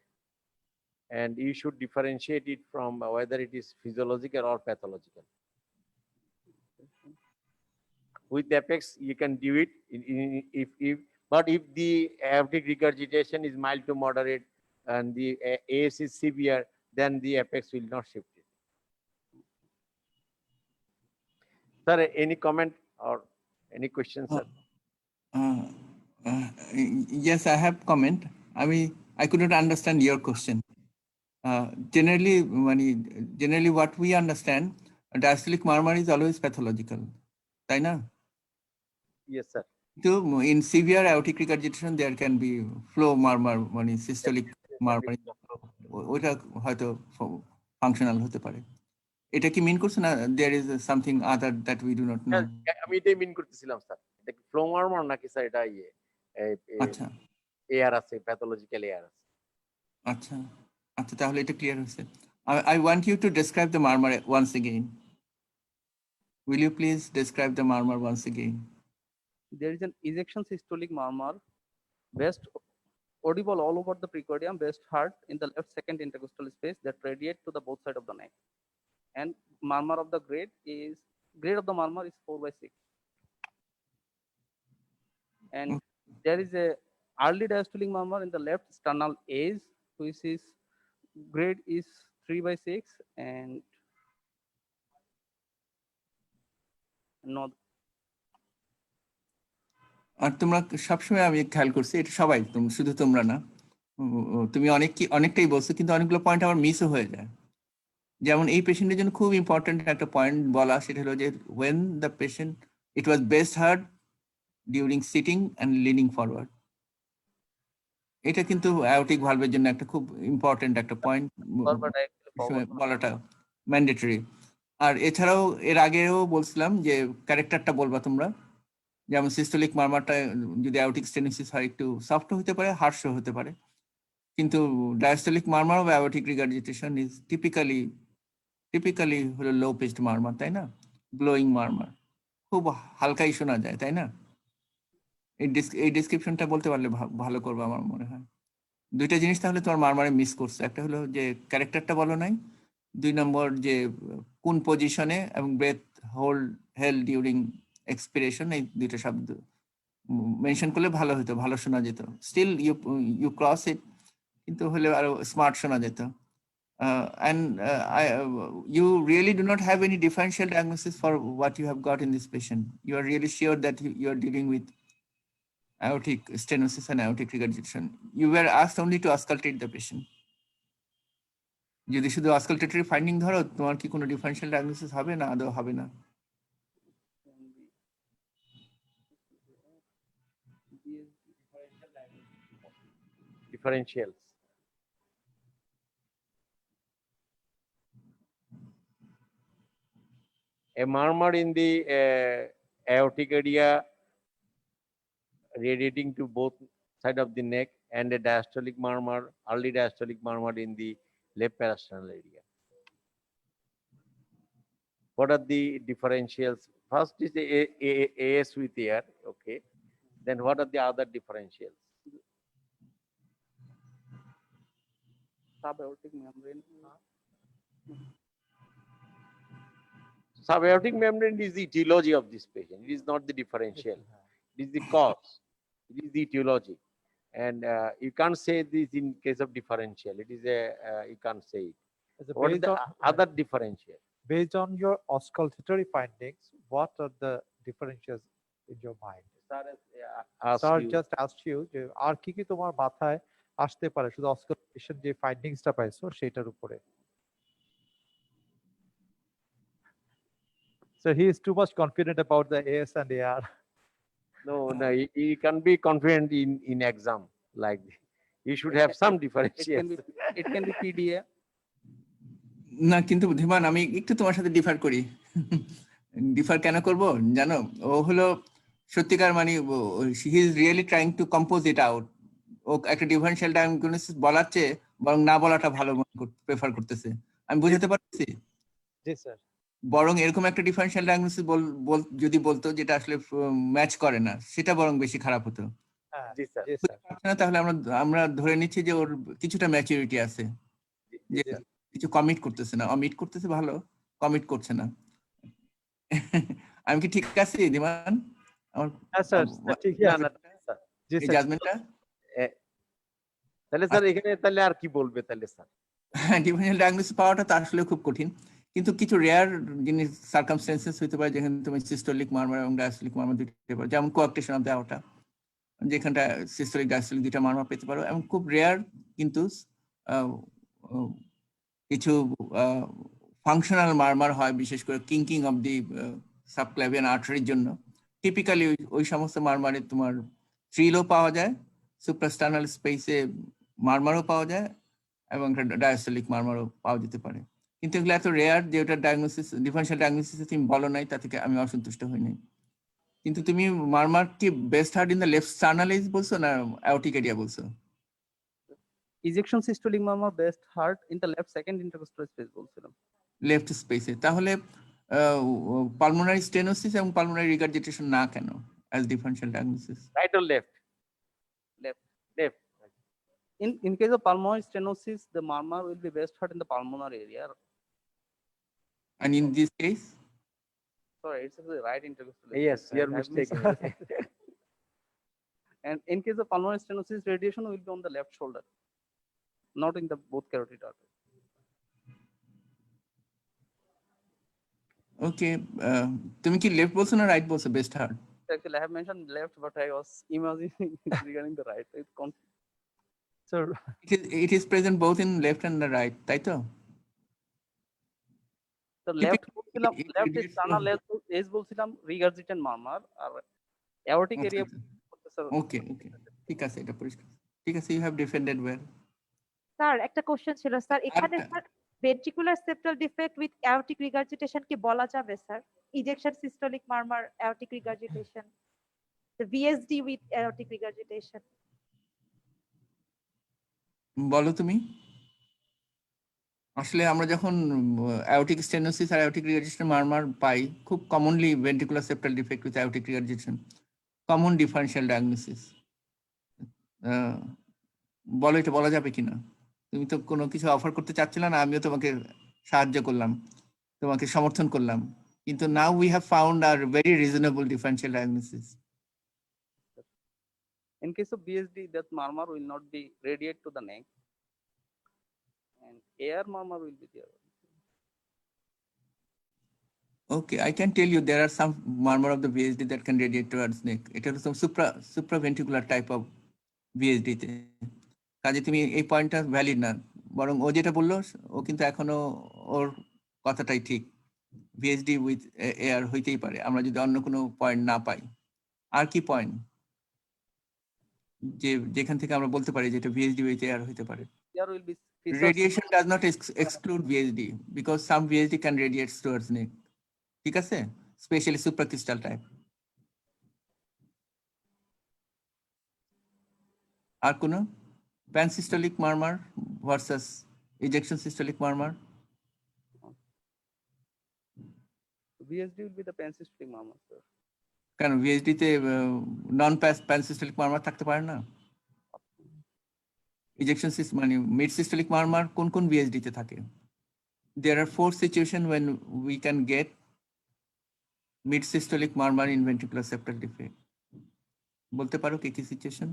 and you should differentiate it from whether it is physiological or pathological. With apex, you can do it but if the aortic regurgitation is mild to moderate and the AS is severe, then the apex will not shift it. Sir, any comment or any questions, sir? Uh, yes, I have comment. I mean, I could not understand your question. Generally, what we understand, diastolic murmur is always pathological. তাই না? Yes, sir. So in severe aortic regurgitation, there can be flow murmur, মানে systolic murmur. ওটা হয়তো functional হতে পারে। এটা কি মিন করছে না? There is something other that we do not know. আমি এটাই মিন করতেছিলাম স্যার। এটা কি ফ্লো মারমার নাকি স্যার এটা আচ্ছা এআর আছে, প্যাথোলজিক্যাল এআর আছে। আচ্ছা আচ্ছা তাহলে এটা ক্লিয়ার হয়েছে। I want you to describe the murmur once again. Will you please describe the murmur once again? There is an ejection systolic murmur, best audible all over the precordium, best heard in the left second intercostal space that radiate to the both side of the neck. And murmur of the grade of the murmur is 4/6. And there is a early diastolic murmur in the left sternal edge, which is grade is 3/6 and not. আর তোমরা সবসময় আমি খেয়াল করছি এটা সবাই শুধু তোমরা না তুমি অনেকটাই বলছো কিন্তু অনেকগুলো পয়েন্ট আমার মিসও হয়ে যায় যেমন এই পেশেন্টের জন্য খুব ইম্পর্টেন্ট একটা পয়েন্ট বলা সেটা হলো যে when the patient it was best heard during sitting and leaning forward এটা কিন্তু অ্যাওটিক ভালভের জন্য একটা খুব ইম্পর্টেন্ট একটা পয়েন্ট বলাটা ম্যান্ডেটরি আর এছাড়াও এর আগেও বলছিলাম যে ক্যারেক্টারটা বলবা তোমরা যেমন সিস্টোলিক মারমারটা যদি অ্যাওটিক স্টেনোসিস হয় একটু সফট হতে পারে হার্শ হতে পারে কিন্তু ডায়াস্টোলিক মারমার বা অ্যাওটিক রিগার্জিটেশন ইজ টিপিক্যালি হলো লো পিচড মারমার তাই না ব্লোয়িং মারমার খুব হালকাই শোনা যায় তাই না এই ডেসক্রিপশনটা বলতে পারলে ভালো করবে আমার মনে হয় দুইটা জিনিস তাহলে তোমার মারমারে মিস করছে একটা হলো যে ক্যারেক্টারটা বলো নাই দুই নম্বর যে কোন পজিশনে এবং ব্রেথ হেল্ড ডিউরিং এক্সপিরেশন এই দুইটা শব্দ মেনশন করলে ভালো হতো ভালো শোনা যেত স্টিল ইউ ক্রস ইট কিন্তু হলে আরো স্মার্ট শোনা যেত and you really do not have any differential diagnosis for what you have got in this patient you are really sure that you are dealing with aortic stenosis and aortic regurgitation you were asked only to auscultate the patient যদি শুধু auscultatory finding ধরো তোমার কি কোনো differential diagnosis হবে না আদৌ হবে না Differentials. A murmur in the aortic area radiating to both side of the neck and a diastolic murmur, early diastolic murmur in the left parasternal area. What are the differentials? First is the AS with air, okay. Then what are the other differentials? Subaortic membrane. Subaortic membrane is the etiology of this patient. It is not the differential. It is the cause. It is the etiology. And you can't say this in case of differential. It is you can't say it. What is the other differential? Based on your auscultatory findings, what are the differentials in your mind? Sir just asked you যে আর কি কি তোমার মাথায় আসতে পারে শুধু অস্কালেশন যে ফাইন্ডিংসটা পাইছো সেটার উপরে? So he is too much confident about the AS and AR. No, you can be confident in exam like this. You should have some It can differentiation. be it can be PDA. না কিন্তু ধীমান, আমি একটু তোমার সাথে differ করি। Differ কেন করব জানো? ও হলো সত্যিকার মানে he is really trying to compose it out. ও একটা ডিফারেনশিয়াল ডায়াগনোসিস বলার চেয়ে বরং না বলাটা ভালো প্রেফার করতেছে। আমি বুঝাতে পারছি? জি স্যার। বরং এরকম একটা ডিফারেনশিয়াল ডায়াগনোসিস যদি বলতো যেটা আসলে ম্যাচ করে না, সেটা বরং বেশি খারাপ হতো। হ্যাঁ জি স্যার। জি স্যার। না, তাহলে আমরা ধরে নিচ্ছি যে ওর কিছুটা ম্যাচুরিটি আছে, যে কিছু কমিট করতেছে না। অমিট করতেছে ভালো, কমিট করছে না। আমি কি ঠিক আছি দিমান? আমার হ্যাঁ স্যার ঠিক না, আছে না, স্যার। জি এই স্যার। জাজমেন্টটা তাহলে স্যার এখানে তাহলে আর কি বলবে তাহলে স্যার? ডিফারেনশিয়াল ডায়াগনোসিস পাওয়াটা তো আসলে খুব কঠিন, কিন্তু কিছু রেয়ার জিনিস সার্কামস্টেন্সেস হতে পারে যেখানে তুমি সিস্টোলিক মারমার এবং ডায়াস্টোলিক মারমার দুটো পেতে পারো, যেমন কোঅ্যাক্টেশন অফ দ্য আওটা, যেখানটা সিস্টোলিক ডায়াস্টোলিক দুইটা মারমার পেতে পারো। এবং খুব রেয়ার কিন্তু কিছু ফাংশনাল মারমার হয়, বিশেষ করে কিঙ্কিং অফ দি সাবক্লাভিয়ান আর্টারির জন্য। টিপিক্যালি ওই সমস্ত মারমারে তোমার থ্রিলও পাওয়া যায়, সুপ্রাস্টার্নাল স্পেসে মারমারও পাওয়া যায়, এবং একটা ডায়াস্টোলিক মারমারও পাওয়া যেতে পারে। কিন্তু এগুলো এত রেয়ার যে ওটা ডায়াগনোসিস, ডিফারেনশিয়াল ডায়াগনোসিস তুমি বলো নাই, তা থেকে আমি অসন্তুষ্ট হই নাই। কিন্তু তুমি মারমার কি best heart in the left sternal বলছো না অ্যাওর্টিক এরিয়া বলছো? Ejection systolic murmur best heart in the left second intercostal space বলছিলাম। লেফট স্পেসে। তাহলে পালমোনারি স্টেনোসিস এবং পালমোনারি রিগার্জিটেশন না কেন as differential diagnosis? Right or left? Left. Left. In case of pulmonary stenosis, the murmur will be best heard in the pulmonary area. And in this case, Sorry, it's the right intercostal. Yes, space. you're I've mistaken. missed- And in case of pulmonary stenosis, radiation will be on the left shoulder, not in the both carotid arteries. ওকে, তুমি কি left বলছো না right বলছো best heart? Actually, I have mentioned left, but I was imagining regarding the right. It's So It is present both in left and the right, তাই তো? the left বলছিলাম, it left is radiates টানা from- লেজ বলছিলাম regurgitant murmur, আর aortic area ওকে ওকে, ঠিক আছে, এটা পরিষ্কার। ঠিক আছে, you have defended well. Sir একটা কোশ্চেন ছিল স্যার, এখানে আচ্ছা। Sir ventricular septal defect with aortic regurgitation কি বলা যাবে sir? Ejection systolic murmur aortic regurgitation, the VSD with aortic regurgitation. বলো তুমি। আসলে আমরা যখন অ্যাওর্টিক স্টেনোসিস আর অ্যাওর্টিক রিগার্জিটেশন মারমার পাই, খুব commonly ventricular septal defect with aortic regurgitation, common differential diagnosis. বলো এটা বলা যাবে কিনা? তুমি তো কোনো কিছু অফার করতে চাচ্ছিলে না, আমিও তোমাকে সাহায্য করলাম, তোমাকে সমর্থন করলাম, কিন্তু now we have found are very reasonable differential diagnosis. In case of BSD, that murmur will not be radiate to the neck, and AR murmur will be there. Okay, I can tell you there are some murmur of the VSD that can radiate towards neck. It is some supraventricular type of VSD তে। কাজে তুমি এই পয়েন্টটা valid না, বরং ও যেটা বললো ও কিন্তু এখনো ওর কথাটাই ঠিক। VSD উইথ এয়ার হইতেই পারে, আমরা যদি অন্য কোনো পয়েন্ট না পাই। আর কি পয়েন্ট যেখান থেকে আমরা বলতে পারি যে এটা VSD উইথ এয়ার হইতে পারে? There will be Radiation does not exclude VSD because some VSD can radiate towards neck. ঠিক আছে, স্পেশালি সুপ্রাক্রিস্টাল টাইপ। আর কোনো pansystolic murmur versus ejection systolic murmur? VSD will be the pansystolic murmur, sir. কেন VSD তে নন প্যানসিস্টোলিক মারমার থাকতে পারে না? Ejection মানে মিড সিস্টোলিক মারমার কোন কোন VSD তে থাকে? There are 4 situations when we can get mid systolic murmur in ventricular septal defect. বলতে পারো কি কি situation?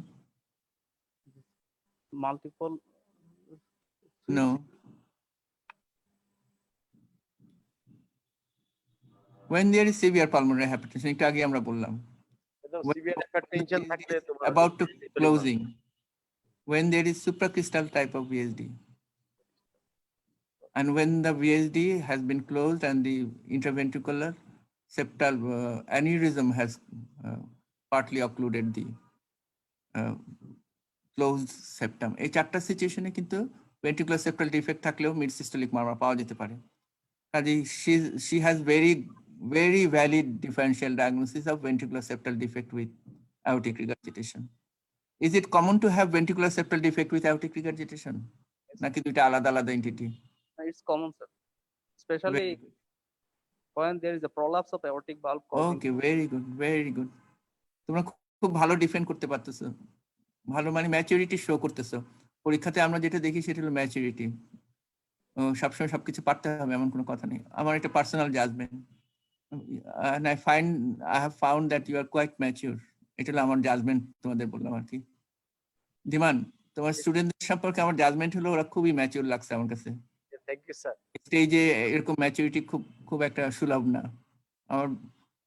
Multiple. No. When there is severe pulmonary hypertension, এটা আগে আমরা বললাম। সিভিয়ার হাইপারটেনশন থাকলে তোমার about to systolic closing, when there is supracrystal type of VSD, and when the VSD has been closed and the interventricular septal aneurysm has partly occluded the closed septum, এই চারটা সিচুয়েশনে কিন্তু ventricular septal defect থাকলেও mid systolic murmur পাওয়া যেতে পারে। কাজেই she has very valid differential diagnosis of ventricular septal defect with aortic regurgitation. Is it common to have ventricular septal defect with aortic regurgitation? নাকি দুইটা আলাদা আলাদা entity? It's common, sir. Especially when there is a prolapse of aortic valve causing. Okay, very good. তোমরা খুব ভালো defend করতে পারতেছো, ভালো মানে ম্যাচুরিটি শো করতেছো। পরীক্ষাতে আমরা যেটা দেখি সেটা হলো ম্যাচুরিটি। সবসময় সবকিছু পারতে হবে এমন কোনো কথা নেই, আমার এটা personal judgement, and I have found that you are quite mature. এটা হলো আমার জাজমেন্ট, তোমাদের বললাম আর কি। ধীমান, তোমার স্টুডেন্টদের সম্পর্কে আমার জাজমেন্ট হলো ওরা খুবই ম্যাচিউর লাগছে আমার কাছে। Thank you sir. স্টেজে এরকম ম্যাচুরিটি খুব একটা সুলভ না। আমার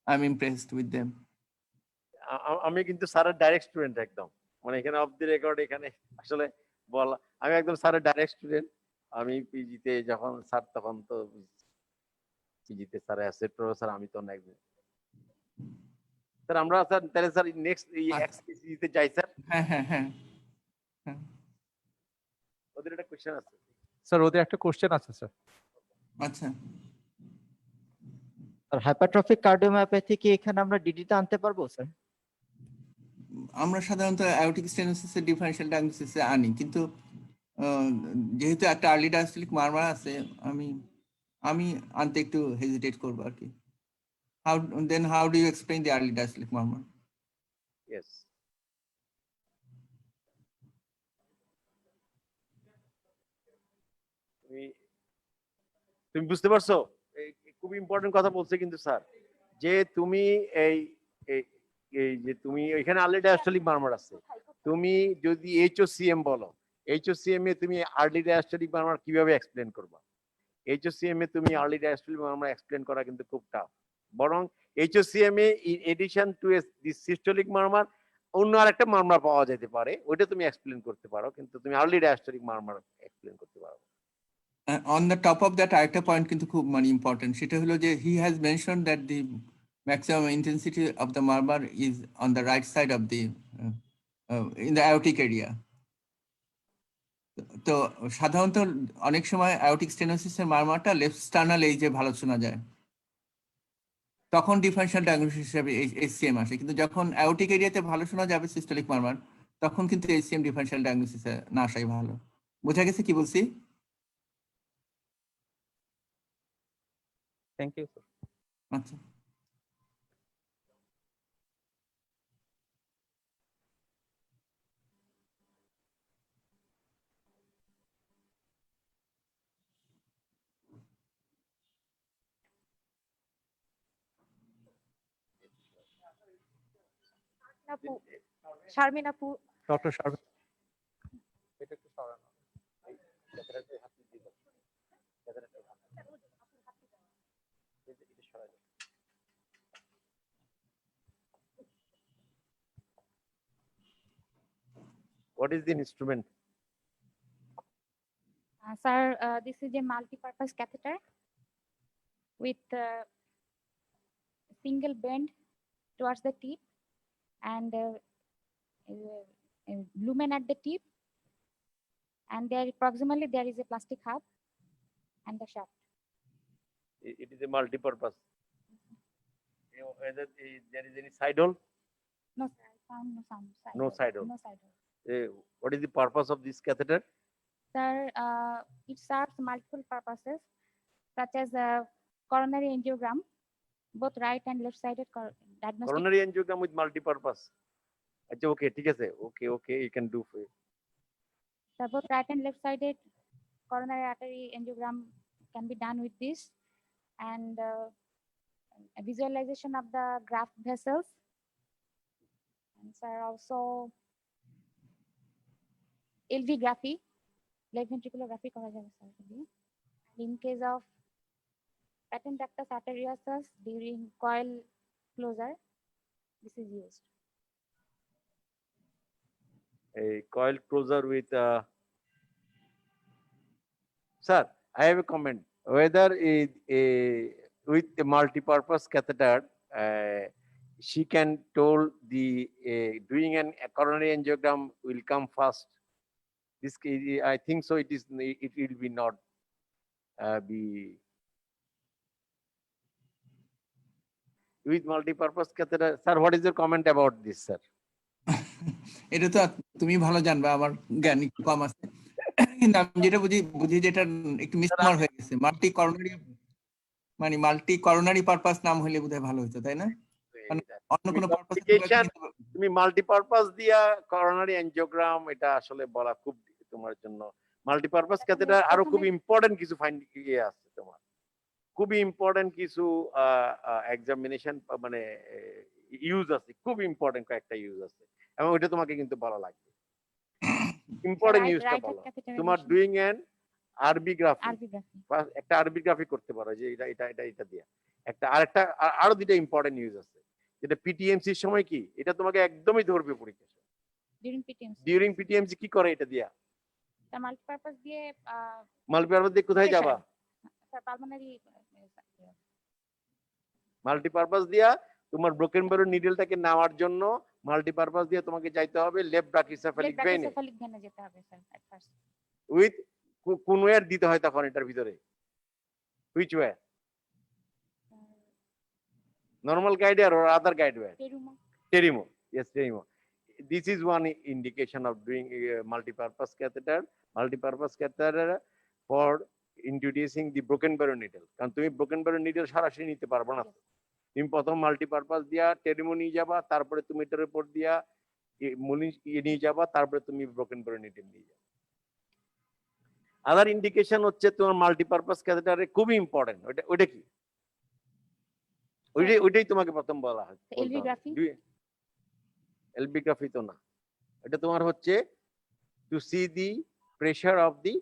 I am impressed with them. আমি কিন্তু স্যারের ডাইরেক্ট স্টুডেন্ট একদম, মানে এখানে অফ দি রেকর্ড এখানে আসলে বলা, আমি একদম স্যারের ডাইরেক্ট স্টুডেন্ট। আমি পিজিতে যখন স্যার, তখন তো পিজিতে স্যার অ্যাসিস্ট্যান্ট প্রফেসর, আমি তো একদম স্যার। আমরা স্যার তাহলে স্যার নেক্সট এক্সপিসিতে যাই স্যার। হ্যাঁ। ওদের একটা কোশ্চেন আছে স্যার, ওদের একটা কোশ্চেন আছে স্যার। আচ্ছা, আর হাইপারট্রফিক কার্ডিওমায়োপ্যাথি কি এখানে আমরা ডিডিতে আনতে পারবো স্যার? আমরা সাধারণত অ্যাওরটিক স্টেনোসিসের ডিফারেনশিয়াল ডায়াগনোসিসে আনি, কিন্তু যেহেতু একটা আর্লি ডায়াস্টলিক মারমার আছে, আমি আনতে একটু হেজিটেট করবো আর কি। How do you explain the early diastolic murmur? Yes. তুমি বুঝতে পারছো? খুব ইম্পর্টেন্ট কথা বলছে কিন্তু স্যার, যে তুমি এই যে তুমি এখানে আর্লি ডায়াস্টলিক মারমার আছে, তুমি যদি এইচওসিএম বলো, এইচওসিএম এ তুমি আর্লি ডায়াস্টলিক মারমার কিভাবে এক্সপ্লেন করবা? এইচওসিএম এ তুমি আর্লি ডায়াস্টলিক মারমার এক্সপ্লেন করা কিন্তু খুব টাফ। বরং এইচওসিএম এ in addition to this systolic murmur অন্য আরেকটা মারমার পাওয়া যেতে পারে, ওইটা তুমি এক্সপ্লেন করতে পারো, কিন্তু তুমি আর্লি ডায়াস্টলিক মারমার এক্সপ্লেন করতে পারো। On the top of that, আরেকটা পয়েন্ট কিন্তু খুব মানে ইম্পর্টেন্ট, সেটা হলো যে he has mentioned that the maximum intensity of the murmur is on the right side of the in the aortic area. তো সাধারণত অনেক সময় অ্যাওরটিক স্টেনোসিসের মারমারটা লেফট স্টার্নাল এই যে ভালো শোনা যায়, তখন ডিফারেনশিয়াল ডায়াগনোসিস হিসেবে এইচসিএম আসে। কিন্তু যখন অ্যাওরটিক এরিয়াতে ভালো শোনা যাবে সিস্টোলিক মারমার, তখন কিন্তু এইচসিএম ডিফারেনশিয়াল ডায়াগনোসিসে না আসাই ভালো। বোঝা গেছে কি বলছি? Thank you, sir. আচ্ছা, শারমিন আপু, ডক্টর শারমিন, এটা একটু সরানো। What is the instrument? Sir, this is a multi-purpose catheter with single bend towards the tip and lumen at the tip, and there proximally there is a plastic hub and the shaft. It is a multi-purpose. Whether there is any side hole? No, sir, I found no sound. No side hole. No side hole. What is the purpose of this catheter? Sir, it serves multiple purposes, such as coronary angiogram, both right and left-sided diagnostic. Coronary angiogram with multi-purpose. Okay, ঠিক আছে. Okay, you can do for you. So both right and left-sided coronary artery angiogram can be done with this, and a visualization of the graft vessels. And sir, also LVgraphy, left ventriculography করা যাবে sir যদি। In case of patent ductus arteriosus during coil closure, this is used. a coil closer with sir, I have a comment. Whether with a multi-purpose catheter, she can told the doing a coronary angiogram will come first. This I think so. It is. It will be not be with multi-purpose catheter. Sir, what is your comment about this, sir? এটা তো তুমি ভালো জানবা, আমার জ্ঞান একটু কম আছে। কিন্তু আমি যেটা বুঝি যেটা একটু মিসমার হয়ে গেছে, মাল্টি করোনারি পারপাস নাম হলে বোধহয় ভালো হতো, তাই না? মানে অন্য কোনো পারপাস তুমি মাল্টিপারপাস দিয়া করোনারি অ্যানজিওগ্রাম, এটা আসলে বলা খুব তোমার জন্য মাল্টিপারপাস ক্যাথেটার আরো খুব ইম্পর্টেন্ট কিছু ফাইন্ড ইয়ে আছে তোমার, খুবই ইম্পর্টেন্ট কিছু এক্সামিনেশন মানে ইউজ আছে, খুব ইম্পর্টেন্ট কয়েকটা ইউজ আছে, এবং ওইটা তোমাকে কিন্তু বলা লাগবে। ইম্পর্টেন্ট ইউজটা বলো। তোমার ডুইং এন আরবিগ্রাফি, একটা আরবিগ্রাফি করতে পারো যে এটা দিয়ে একটা, আরেকটা আরো দুইটা ইম্পর্টেন্ট ইউজ আছে যেটা পিটিএমসির সময় কি এটা তোমাকে একদমই ধরবে পরীক্ষা। ডিউরিং পিটিএমসি কি করে এটা দিয়া? মাল্টিপারপাস দিয়ে কোথায় যাবা? মাল্টিপারপাস দিয়া তোমার ব্রোকেন ব্যারো নিডলটাকে নেওয়ার জন্য মাল্টিপারপাস দিয়ে তোমাকে যাইতে হবে লেফট ব্রাকিসেফালিক ভেইনে যেতে হবে স্যার এট ফার্স্ট। উইথ কোন ওয়্যার দিতে হয় তখন এটার ভিতরে? Which wire? Normal guide wire or other guide wire? Terimo. Yes, Terimo. This is one indication of doing a multi-purpose catheter. Multi-purpose catheter for introducing the broken barrow needle. কারণ তুমি broken barrow needle সরাসরি নিতে পারবে না। তুমি প্রথম multipurpose দিয়া টেরিমো নিয়ে যাবা, তারপরে তুমি এটার উপর দিয়া নিয়ে যাবা, তারপরে তুমি ব্রোকেন barrow needle নিয়ে যাবা। আদার ইন্ডিকেশন হচ্ছে তোমার মাল্টিপারপাস ক্যাথেটারে খুবই ইম্পর্টেন্ট। ওইটা কি? ওইটাই তোমাকে প্রথম বলা হয়। এলবিগ্রাফি তো না, এটা তোমার হচ্ছে to see the pressure of the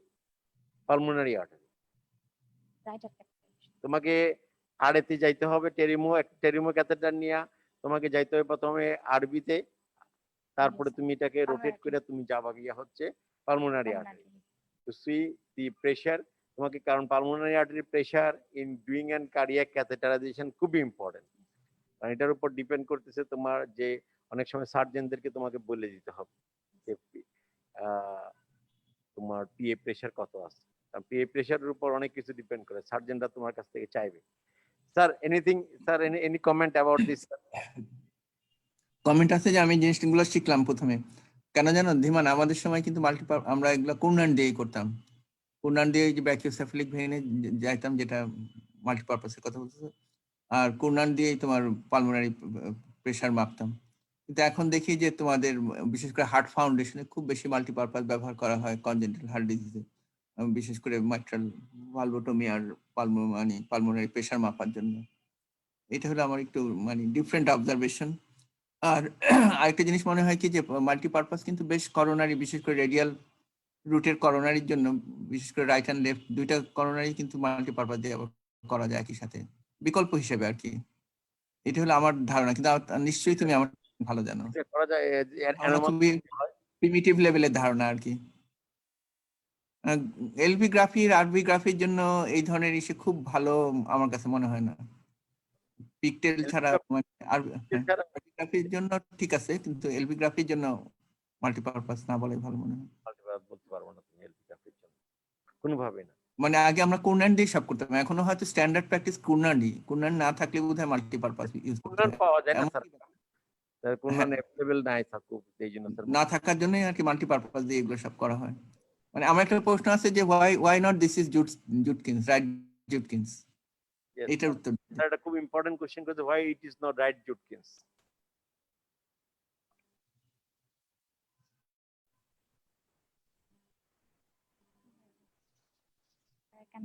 pulmonary artery. তোমাকে আরএতে যাইতে হবে, টেরিমো ক্যাথেটার নিয়ে তোমাকে যাইতে হবে প্রথমে আরবিতে, তারপরে তুমি এটাকে রোটেট করে তুমি যাবা গিয়া হচ্ছে pulmonary artery to see the pressure. তোমাকে, কারণ pulmonary artery pressure in doing and cardiac catheterisation খুবই ইম্পর্টেন্ট। কারণ এটার উপর ডিপেন্ড করতেছে তোমার যে অনেক সময় সার্জেনদেরকে তোমাকে বলে দিতে হবে যে তোমার পিএ প্রেসার কত আছে, কারণ পিএ প্রেসারের উপর অনেক কিছু ডিপেন্ড করে, সার্জেনরা তোমার কাছ থেকে চাইবে। Sir anything, sir any comment about this? Comment আছে যে আমি জিনিসগুলো শিখলাম প্রথমে। কেন জানো ধীমান, আমাদের সময় কিন্তু আমরা এগুলো কুরনান দিয়েই করতাম। কুরনান দিয়ে যে ব্র্যাকিওসেফালিক ভেইনে যাইতাম, যেটা মাল্টিপারপাসের কথা বলতেছো, আর কুরনান দিয়েই তোমার পালমোনারি প্রেসার মাপতাম। কিন্তু এখন দেখি যে তোমাদের বিশেষ করে হার্ট ফাউন্ডেশনে খুব বেশি মাল্টিপারপাস ব্যবহার করা হয় কনজেন্টাল হার্ট ডিজিজে, বিশেষ করে মাইট্রাল ভালভোটমি আর পালমোনারি প্রেসার মাপার জন্য। এটা হলো আমার একটু ডিফারেন্ট অবজারভেশন। আর আরেকটা জিনিস মনে হয় কি যে মাল্টিপারপাস কিন্তু বেশ করোনারি, বিশেষ করে রেডিয়াল রুটের করোনারির জন্য, বিশেষ করে রাইট অ্যান্ড লেফট দুইটা করোনারি কিন্তু মাল্টিপারপাস দিয়ে করা যায় একই সাথে, বিকল্প হিসেবে আর কি। এটা হলো আমার ধারণা, কিন্তু নিশ্চয়ই তুমি আমার ভালো জানো, খুবই প্রিমিটিভ লেভেলের ধারণা আর কি। এলবি গ্রাফির আরবি গ্রাফির জন্য এই ধরনের ইস্যু খুব ভালো আমার কাছে মনে হয় না। পিকটেল ছাড়া আরবি গ্রাফির জন্য ঠিক আছে, কিন্তু এলবি গ্রাফির জন্য মাল্টিপারপাস না বলে ভালো মনে হয়। মাল্টিপারপাস বলতে পারবো না তুমি এলবি গ্রাফির জন্য কোনোভাবে না। আগে আমরা কুরনান দিয়ে সব করতাম, এখনো হয়তো স্ট্যান্ডার্ড প্র্যাকটিস কুরনান না থাকলে বোধহয় মাল্টিপারপাস ইউজ করতে হয়। পাওয়া যায় না স্যার, কুরনান अवेलेबल নাই থাকুক, এই জন্য স্যার না থাকার জন্যই আর কি মাল্টিপারপাস দিয়ে এগুলো সব করা হয়। আমার একটা প্রশ্ন আছে যে why not this is Judkins, right? Judkins, এটার উত্তর স্যার এটা খুব ইম্পর্টেন্ট কোশ্চেন করতে, why it is not right Judkins?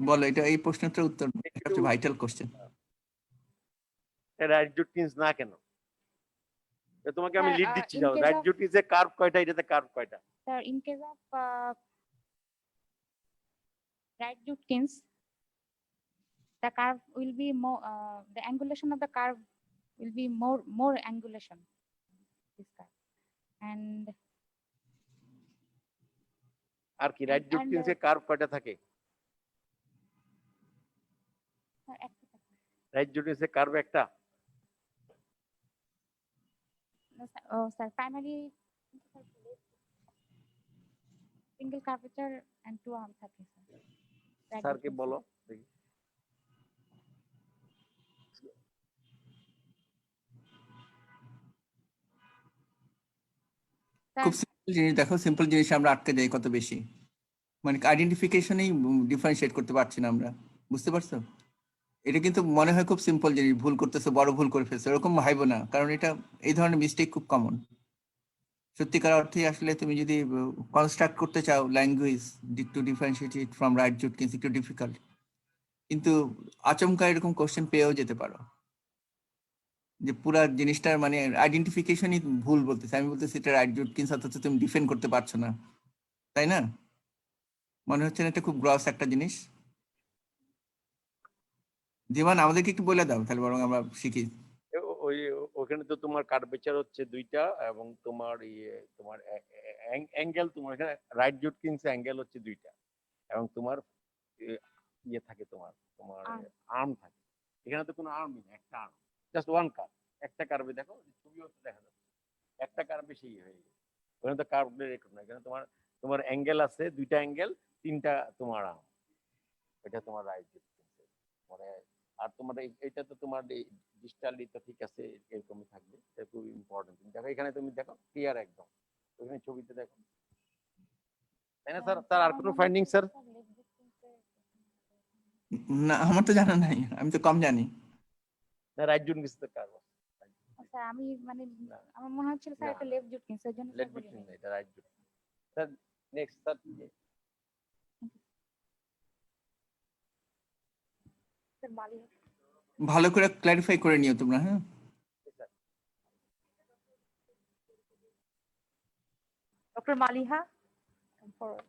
বলো, এটা এই প্রশ্নটার উত্তর সবচেয়ে ভাইটাল কোশ্চেন। রাইট জুটকিন্স না কেন? তোমাকে আমি লিড দিচ্ছি, যাও। রাইট জুটকিন্স এর কার্ভ কয়টা, এটাতে কার্ভ কয়টা? Sir in case of right Judkins, the curve will be more, the angulation of the curve will be more angulation, this curve. And আর কি রাইট And, জুটকিন্সে কার্ভ কয়টা থাকে? sir, একটা থাকে। রাইট জুটকিন্সে কার্ভ একটা? No, sir, sir, primary single curvature and two arm থাকে sir. Right স্যারকে judgment, বলো sir. দেখি। খুব Sir, সিম্পল জিনিস দেখো, সিম্পল জিনিস আমরা আটকে যাই কত বেশি, মানে আইডেন্টিফিকেশনেই ডিফারেন্সিয়েট করতে পারছি না আমরা, বুঝতে পারছো? এটা কিন্তু মনে হয় খুব সিম্পল জিনিস, ভুল করতেছে, বড় ভুল করে ফেলছে, এরকম ভাইবো না, কারণ এটা এই ধরনের মিস্টেক খুব কমন। সত্যিকার অর্থে আসলে তুমি যদি কনস্ট্রাক্ট করতে চাও language to differentiate it from right জুটকিন্স, একটু ডিফিকাল্ট, কিন্তু আচমকা এরকম কোশ্চেন পেয়েও যেতে পারো যে পুরা জিনিসটার মানে আইডেন্টিফিকেশনই ভুল বলতেছে, আমি বলতেছি এটা রাইট জুটকিন্স, অথচ তুমি ডিফেন্ড করতে পারছো না, তাই না? মনে হচ্ছে না এটা খুব গ্রস একটা জিনিস? জীবন আমাদেরকে একটু বলে দাও তাহলে বরং আমরা শিখি। ওখানে তো তোমার কার্ভেচার হচ্ছে দুইটা এবং তোমার তোমার অ্যাঙ্গেল, তোমার এখানে রাইট জুটকিন্স অ্যাঙ্গেল হচ্ছে দুইটা এবং তোমার ইয়ে থাকে, তোমার তোমার Arm. আর্ম থাকে। এখানে তো কোনো আর্ম নেই, একটা আর্ম, জাস্ট ওয়ান কার্ভ। একটা কার্ভে দেখো, ছবিও তো দেখা যাচ্ছে, একটা কার্ভে সেই হয়ে গেছে। ওখানে তো কার্ভ রেকর্ড না, এখানে তোমার তোমার অ্যাঙ্গেল আছে দুইটা অ্যাঙ্গেল, তিনটা তোমার আর্ম, এটা তোমার রাইট জুটকিন্স। মানে আর তোমার এটা তো তোমার ডিস্টালি তো ঠিক আছে, এরকমই থাকবে, এটা খুব ইম্পর্টেন্ট। তুমি দেখো এখানে, তুমি দেখো ক্লিয়ার একদম, ওখানে ছবিতে দেখো, তাই না স্যার? স্যার আর কোনো ফাইন্ডিং স্যার? না আমার তো জানা নাই, আমি তো কম জানি। না রাইট জুটকিন্স তো কার্ভ স্যার আমি মানে আমার মনে হচ্ছিল স্যার না, এটা লেফট জুটকিন্স এর জন্য লেট স্যার বলি বিটুইন, নাই। এটা রাইট জুটকিন্স। স্যার নেক্সট স্যার, স্যার মালি ভালো করে ক্ল্যারিফাই করে নিও তোমরা, হ্যাঁ? Dr. Maliha, come forward.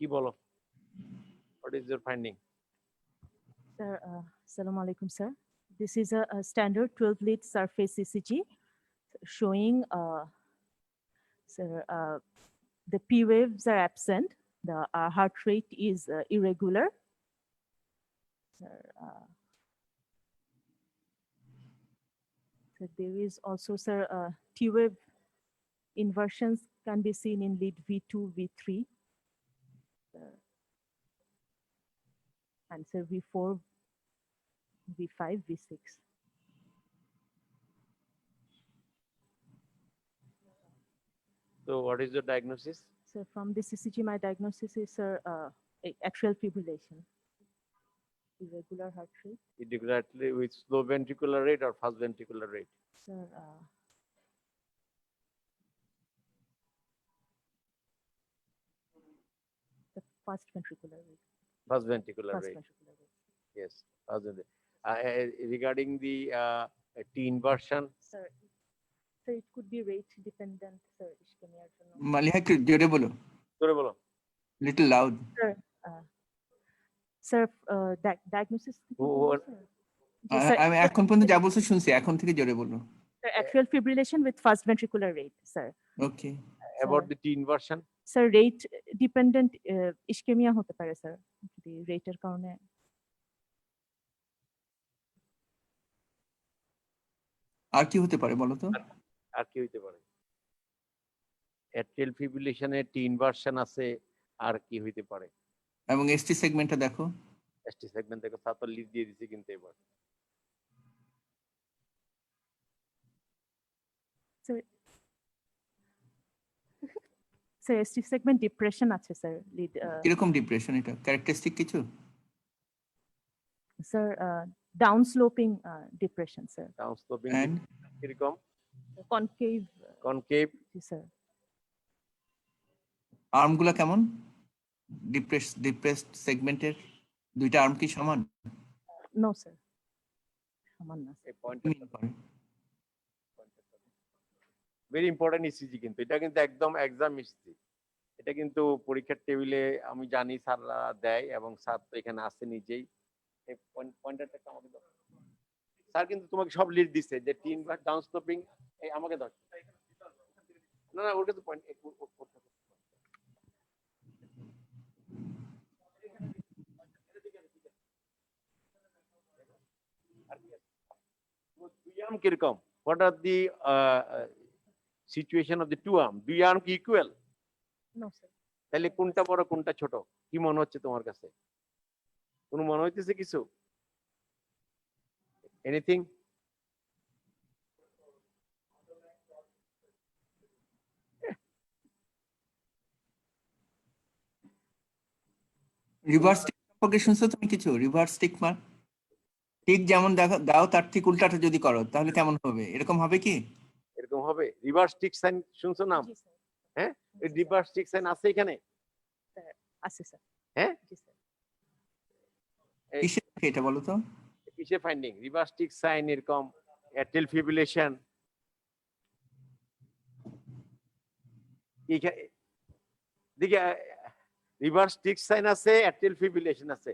কি বলো, what is your finding? Sir, Assalamu alaikum, sir. This is a standard 12-lead surface ECG showing, sir, the P waves are absent. The heart rate is irregular. Sir, so there is also, sir, T wave inversions can be seen in lead V2, V3. And sir, V4, V5, V6. So what is your diagnosis? So from this ECG, my diagnosis is, sir, atrial fibrillation, irregular heart rate. Irregularly with slow ventricular rate or fast ventricular rate? Sir, the first ventricular rate. Fast ventricular First rate, ventricular rate. yes. Fast regarding the T inversion, Sir, so it could be rate dependent, sir. ischemia এর জন্য। মালিহা একটু জোরে বলো, করে বলো। Little loud. Sir, sir, diagnosis. থেকে Who- বলবো, what- sir? Yes, sir, আমি এখন পর্যন্ত যা বলছো শুনছি, এখন থেকে জোরে বলো। sir, atrial fibrillation with first ventricular rate, sir. Okay, About Sir, the T inversion, sir, rate dependent ischemia হতে পারে, sir. যদি রেটের কারণে। আর কি হতে পারে বলো তো? আর কি হইতে পারে? Atrial fibrillation এ T inversion আছে, আর কি হইতে পারে? এবং এসটি সেগমেন্টটা দেখো, ST সেগমেন্ট থেকে সাতর লিড দিয়ে দিছি কিন্তু এবার। Sir, sir, ST segment depression আছে, sir. Lead, কিরকম ডিপ্রেশন, এটা ক্যারেক্টারিস্টিক কিছু? sir, downsloping depression, sir. ডাউনস্লোপিং And কিরকম? Concave, কনকেভ, জি, sir. আর্মগুলা কেমন? ডিপ্রেসড সেগমেন্টের দুইটা আর্ম কি সমান? No, sir. সমান না, sir. এই পয়েন্ট কি mean করে? ভেরি ইম্পর্টেন্ট ইসিজি, কিন্তু এটা কিন্তু একদম এক্সাম ইসিজি। এটা কিন্তু পরীক্ষার টেবিলে আমি জানি স্যাররা দেয়, এবং স্যার তো এখানে আসছে নিজেই। এই পয়েন্টারটা আমাকে দাও স্যার, কিন্তু তোমাকে সব লিড দিচ্ছে যে 3 বার ডাউনস্লোপিং। এই আমাকে দাও। না না, ওটা তো পয়েন্ট। দুই আর্ম কিরকম? What are the situation of the two arm? দুই আর্ম কি ইকুয়াল? No, sir. তাহলে কোনটা বড় কোনটা ছোট কি মনে হচ্ছে তোমার কাছে? কোন মনে হইতেছে কিছু? এনিথিং? রিভার্স টিক সম্পর্কে শুনছো তুমি কিছু? রিভার্স টিক মার্ক, ঠিক যেমন দাও তার ঠিক উল্টাটা যদি করো তাহলে কেমন হবে? এরকম হবে কি? এরকম হবে? রিভার্স টিক সাইন শুনছো নাম? জি, sir. হ্যাঁ, এই জি, sir. রিভার্স টিক সাইন আছে এখানে? আছে, sir. হ্যাঁ? জি, sir. কিসে থাকে এটা বলো তো? কিসে ফাইন্ডিং? রিভার্স টিক সাইন এরকম অ্যাট্রিয়াল ফিব্রিলেশন। দেখে রিভার্স টিক সাইন আছে, অ্যাট্রিয়াল ফিব্রিলেশন আছে।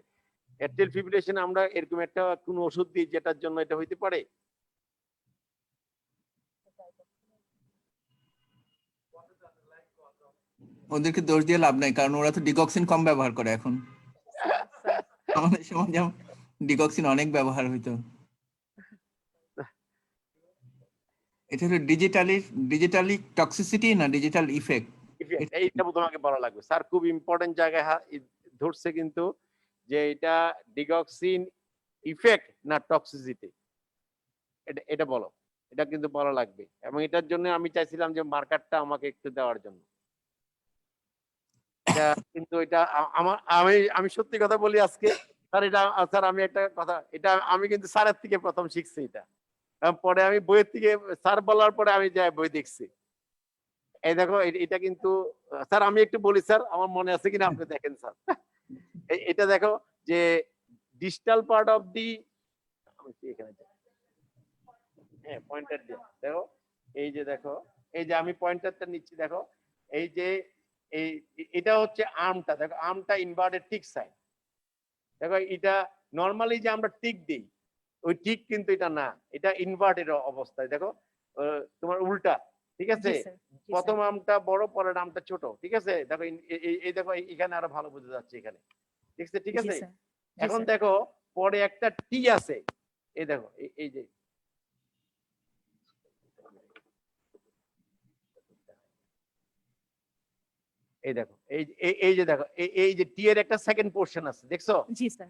অ্যাট্রিয়াল ফিব্রিলেশন আমরা এরকম একটা কোন ওষুধ দিই যেটার জন্য এটা হইতে পারে? ওদেরকে দোষ দিয়ে লাভ নাই, কারণ ওরা তো ডিগক্সিন কম ব্যবহার করে এখন। আমাদের সময় যেমন ডিগক্সিন অনেক ব্যবহার হইতো। এটা হলো ডিজিটালি টক্সিসিটি না ডিজিটাল ইফেক্ট? এইটা তোমাকে বলা লাগবে। স্যার খুব ইম্পর্টেন্ট জায়গায় ধরছে কিন্তু, যে এটা ডিগক্সিন ইফেক্ট না টক্সিসিটি, এটা বলো। এটা কিন্তু বলা লাগবে, এবং এটার জন্য আমি চাইছিলাম যে মার্কারটা আমাকে একটু দেওয়ার জন্য। এটা কিন্তু এটা আমি সত্যি কথা বলি আজকে স্যার, এটা স্যার আমি একটা কথা, এটা আমি কিন্তু স্যারের থেকে প্রথম শিখছি এটা। পরে আমি বইয়ের থেকে স্যার বলার পরে আমি যাই বই দেখছি। এই দেখো এটা কিন্তু স্যার আমি একটু বলি স্যার, আমার মনে আছে কিনা আপনি দেখেন স্যার। এটা দেখো যে ডিস্টাল পার্ট অফ দি, এখানে হ্যাঁ পয়েন্টার দিয়ে দেখো, এই যে দেখো, এই যে আমি পয়েন্টারটা নিচ্ছি, দেখো এই যে এটা হচ্ছে আর্মটা, দেখো আর্মটা ইনভার্টেড টিক সাইন। দেখো এটা নর্মালি যে আমরা টিক দিই ওই টিক কিন্তু এটা না, এটা ইনভার্টেড অবস্থায়। দেখো তোমার উল্টা, ঠিক আছে? জি, sir. জি, প্রথম sir. আমটা বড়, পরের আমটা ছোট, ঠিক আছে? দেখো এই দেখো এখানে আরো ভালো বোঝা যাচ্ছে এখানে, ঠিক আছে? ঠিক জি, আছে, sir. জি, এখন sir. দেখো পরে একটা টি আছে, এই দেখো এই যে এই দেখো এই যে দেখো এই যে টি এর একটা সেকেন্ড পোর্শন আছে, দেখছো? জি, sir.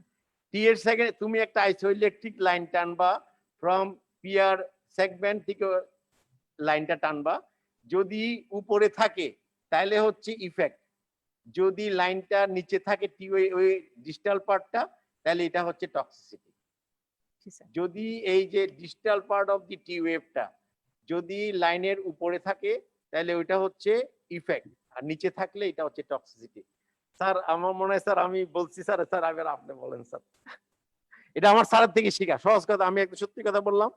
টি এর সেকেন্ড তুমি একটা আইসোইলেকট্রিক লাইন টানবা, ফ্রম পিয়ার সেগমেন্ট থেকে লাইনটা টানবা। যদি উপরে থাকে তাহলে হচ্ছে ইফেক্ট, যদি লাইনটা নিচে থাকে টি ওই ডিস্টাল পার্টটা, তাহলে এটা হচ্ছে টক্সিসিটি। জি, sir. যদি এই যে ডিস্টাল পার্ট অফ দি টি ওয়েভটা যদি লাইনের উপরে থাকে তাহলে ওইটা হচ্ছে ইফেক্ট, আর নিচে থাকলে এটা হচ্ছে টক্সিসিটি। স্যার আমার মনে হয় স্যার আমি বলছি স্যার, স্যার এবার আপনি বলেন স্যার। এটা আমার স্যারের থেকে শেখা, সহজ কথা, আমি একটা সত্যি কথা বললাম।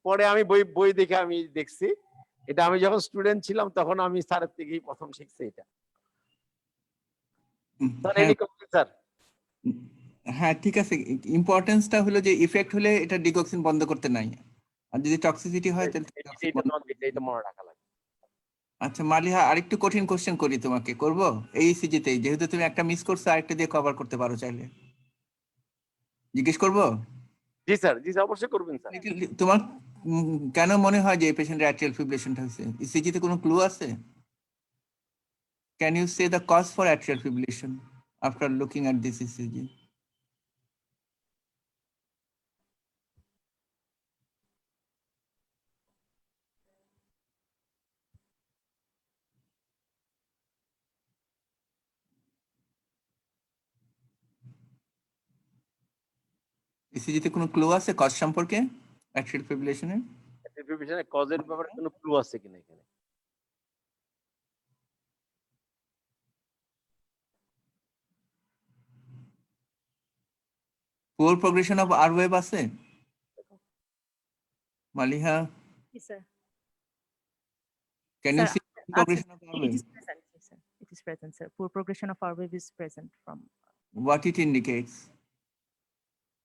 পরে আমি বই দেখে আমি দেখছি, এটা আমি যখন স্টুডেন্ট ছিলাম তখন আমি স্যারের থেকেই প্রথম শিখছি এটা। স্যার হ্যাঁ, এনি কমেন্ট স্যার? হ্যাঁ ঠিক আছে, ইম্পর্টেন্সটা হলো যে ইফেক্ট হলে এটা ডিগক্সিন বন্ধ করতে নাই, আর যদি টক্সিসিটি হয় তাহলে ডিগক্সিন এইটা বন্ধ। তোমাকে এইটা মনে রাখা লাগবে। আচ্ছা মালিহা, আরেকটু কঠিন কোশ্চেন করি তোমাকে, করব? এই সিজিতেই যেহেতু তুমি একটা মিস করছো আরেকটা দিয়ে কভার করতে পারো চাইলে, জিজ্ঞেস করব? জি স্যার, জি স্যার অবশ্যই করবেন স্যার। তোমার কেন মনে হয় যে এই পেশেন্টের অ্যাট্রিয়াল ফিব্রিলেশনটা হয়েছে? ইসিজিতে কোনো ক্লু আছে? Can you say the cause for atrial fibrillation after looking at this ECG? ইসিজিতে কোনো ক্লু আছে কজ সম্পর্কে অ্যাট্রিয়াল ফিব্রিলেশনের? কজের ব্যাপারে কোনো ক্লু আছে কিনা এখানে? Poor progression of R wave আছে? Maliha, Yes, sir. Can you Sir, see It progression of R it wave? is present, yes, sir. It is present, sir. Poor progression of our wave is present from, What it indicates?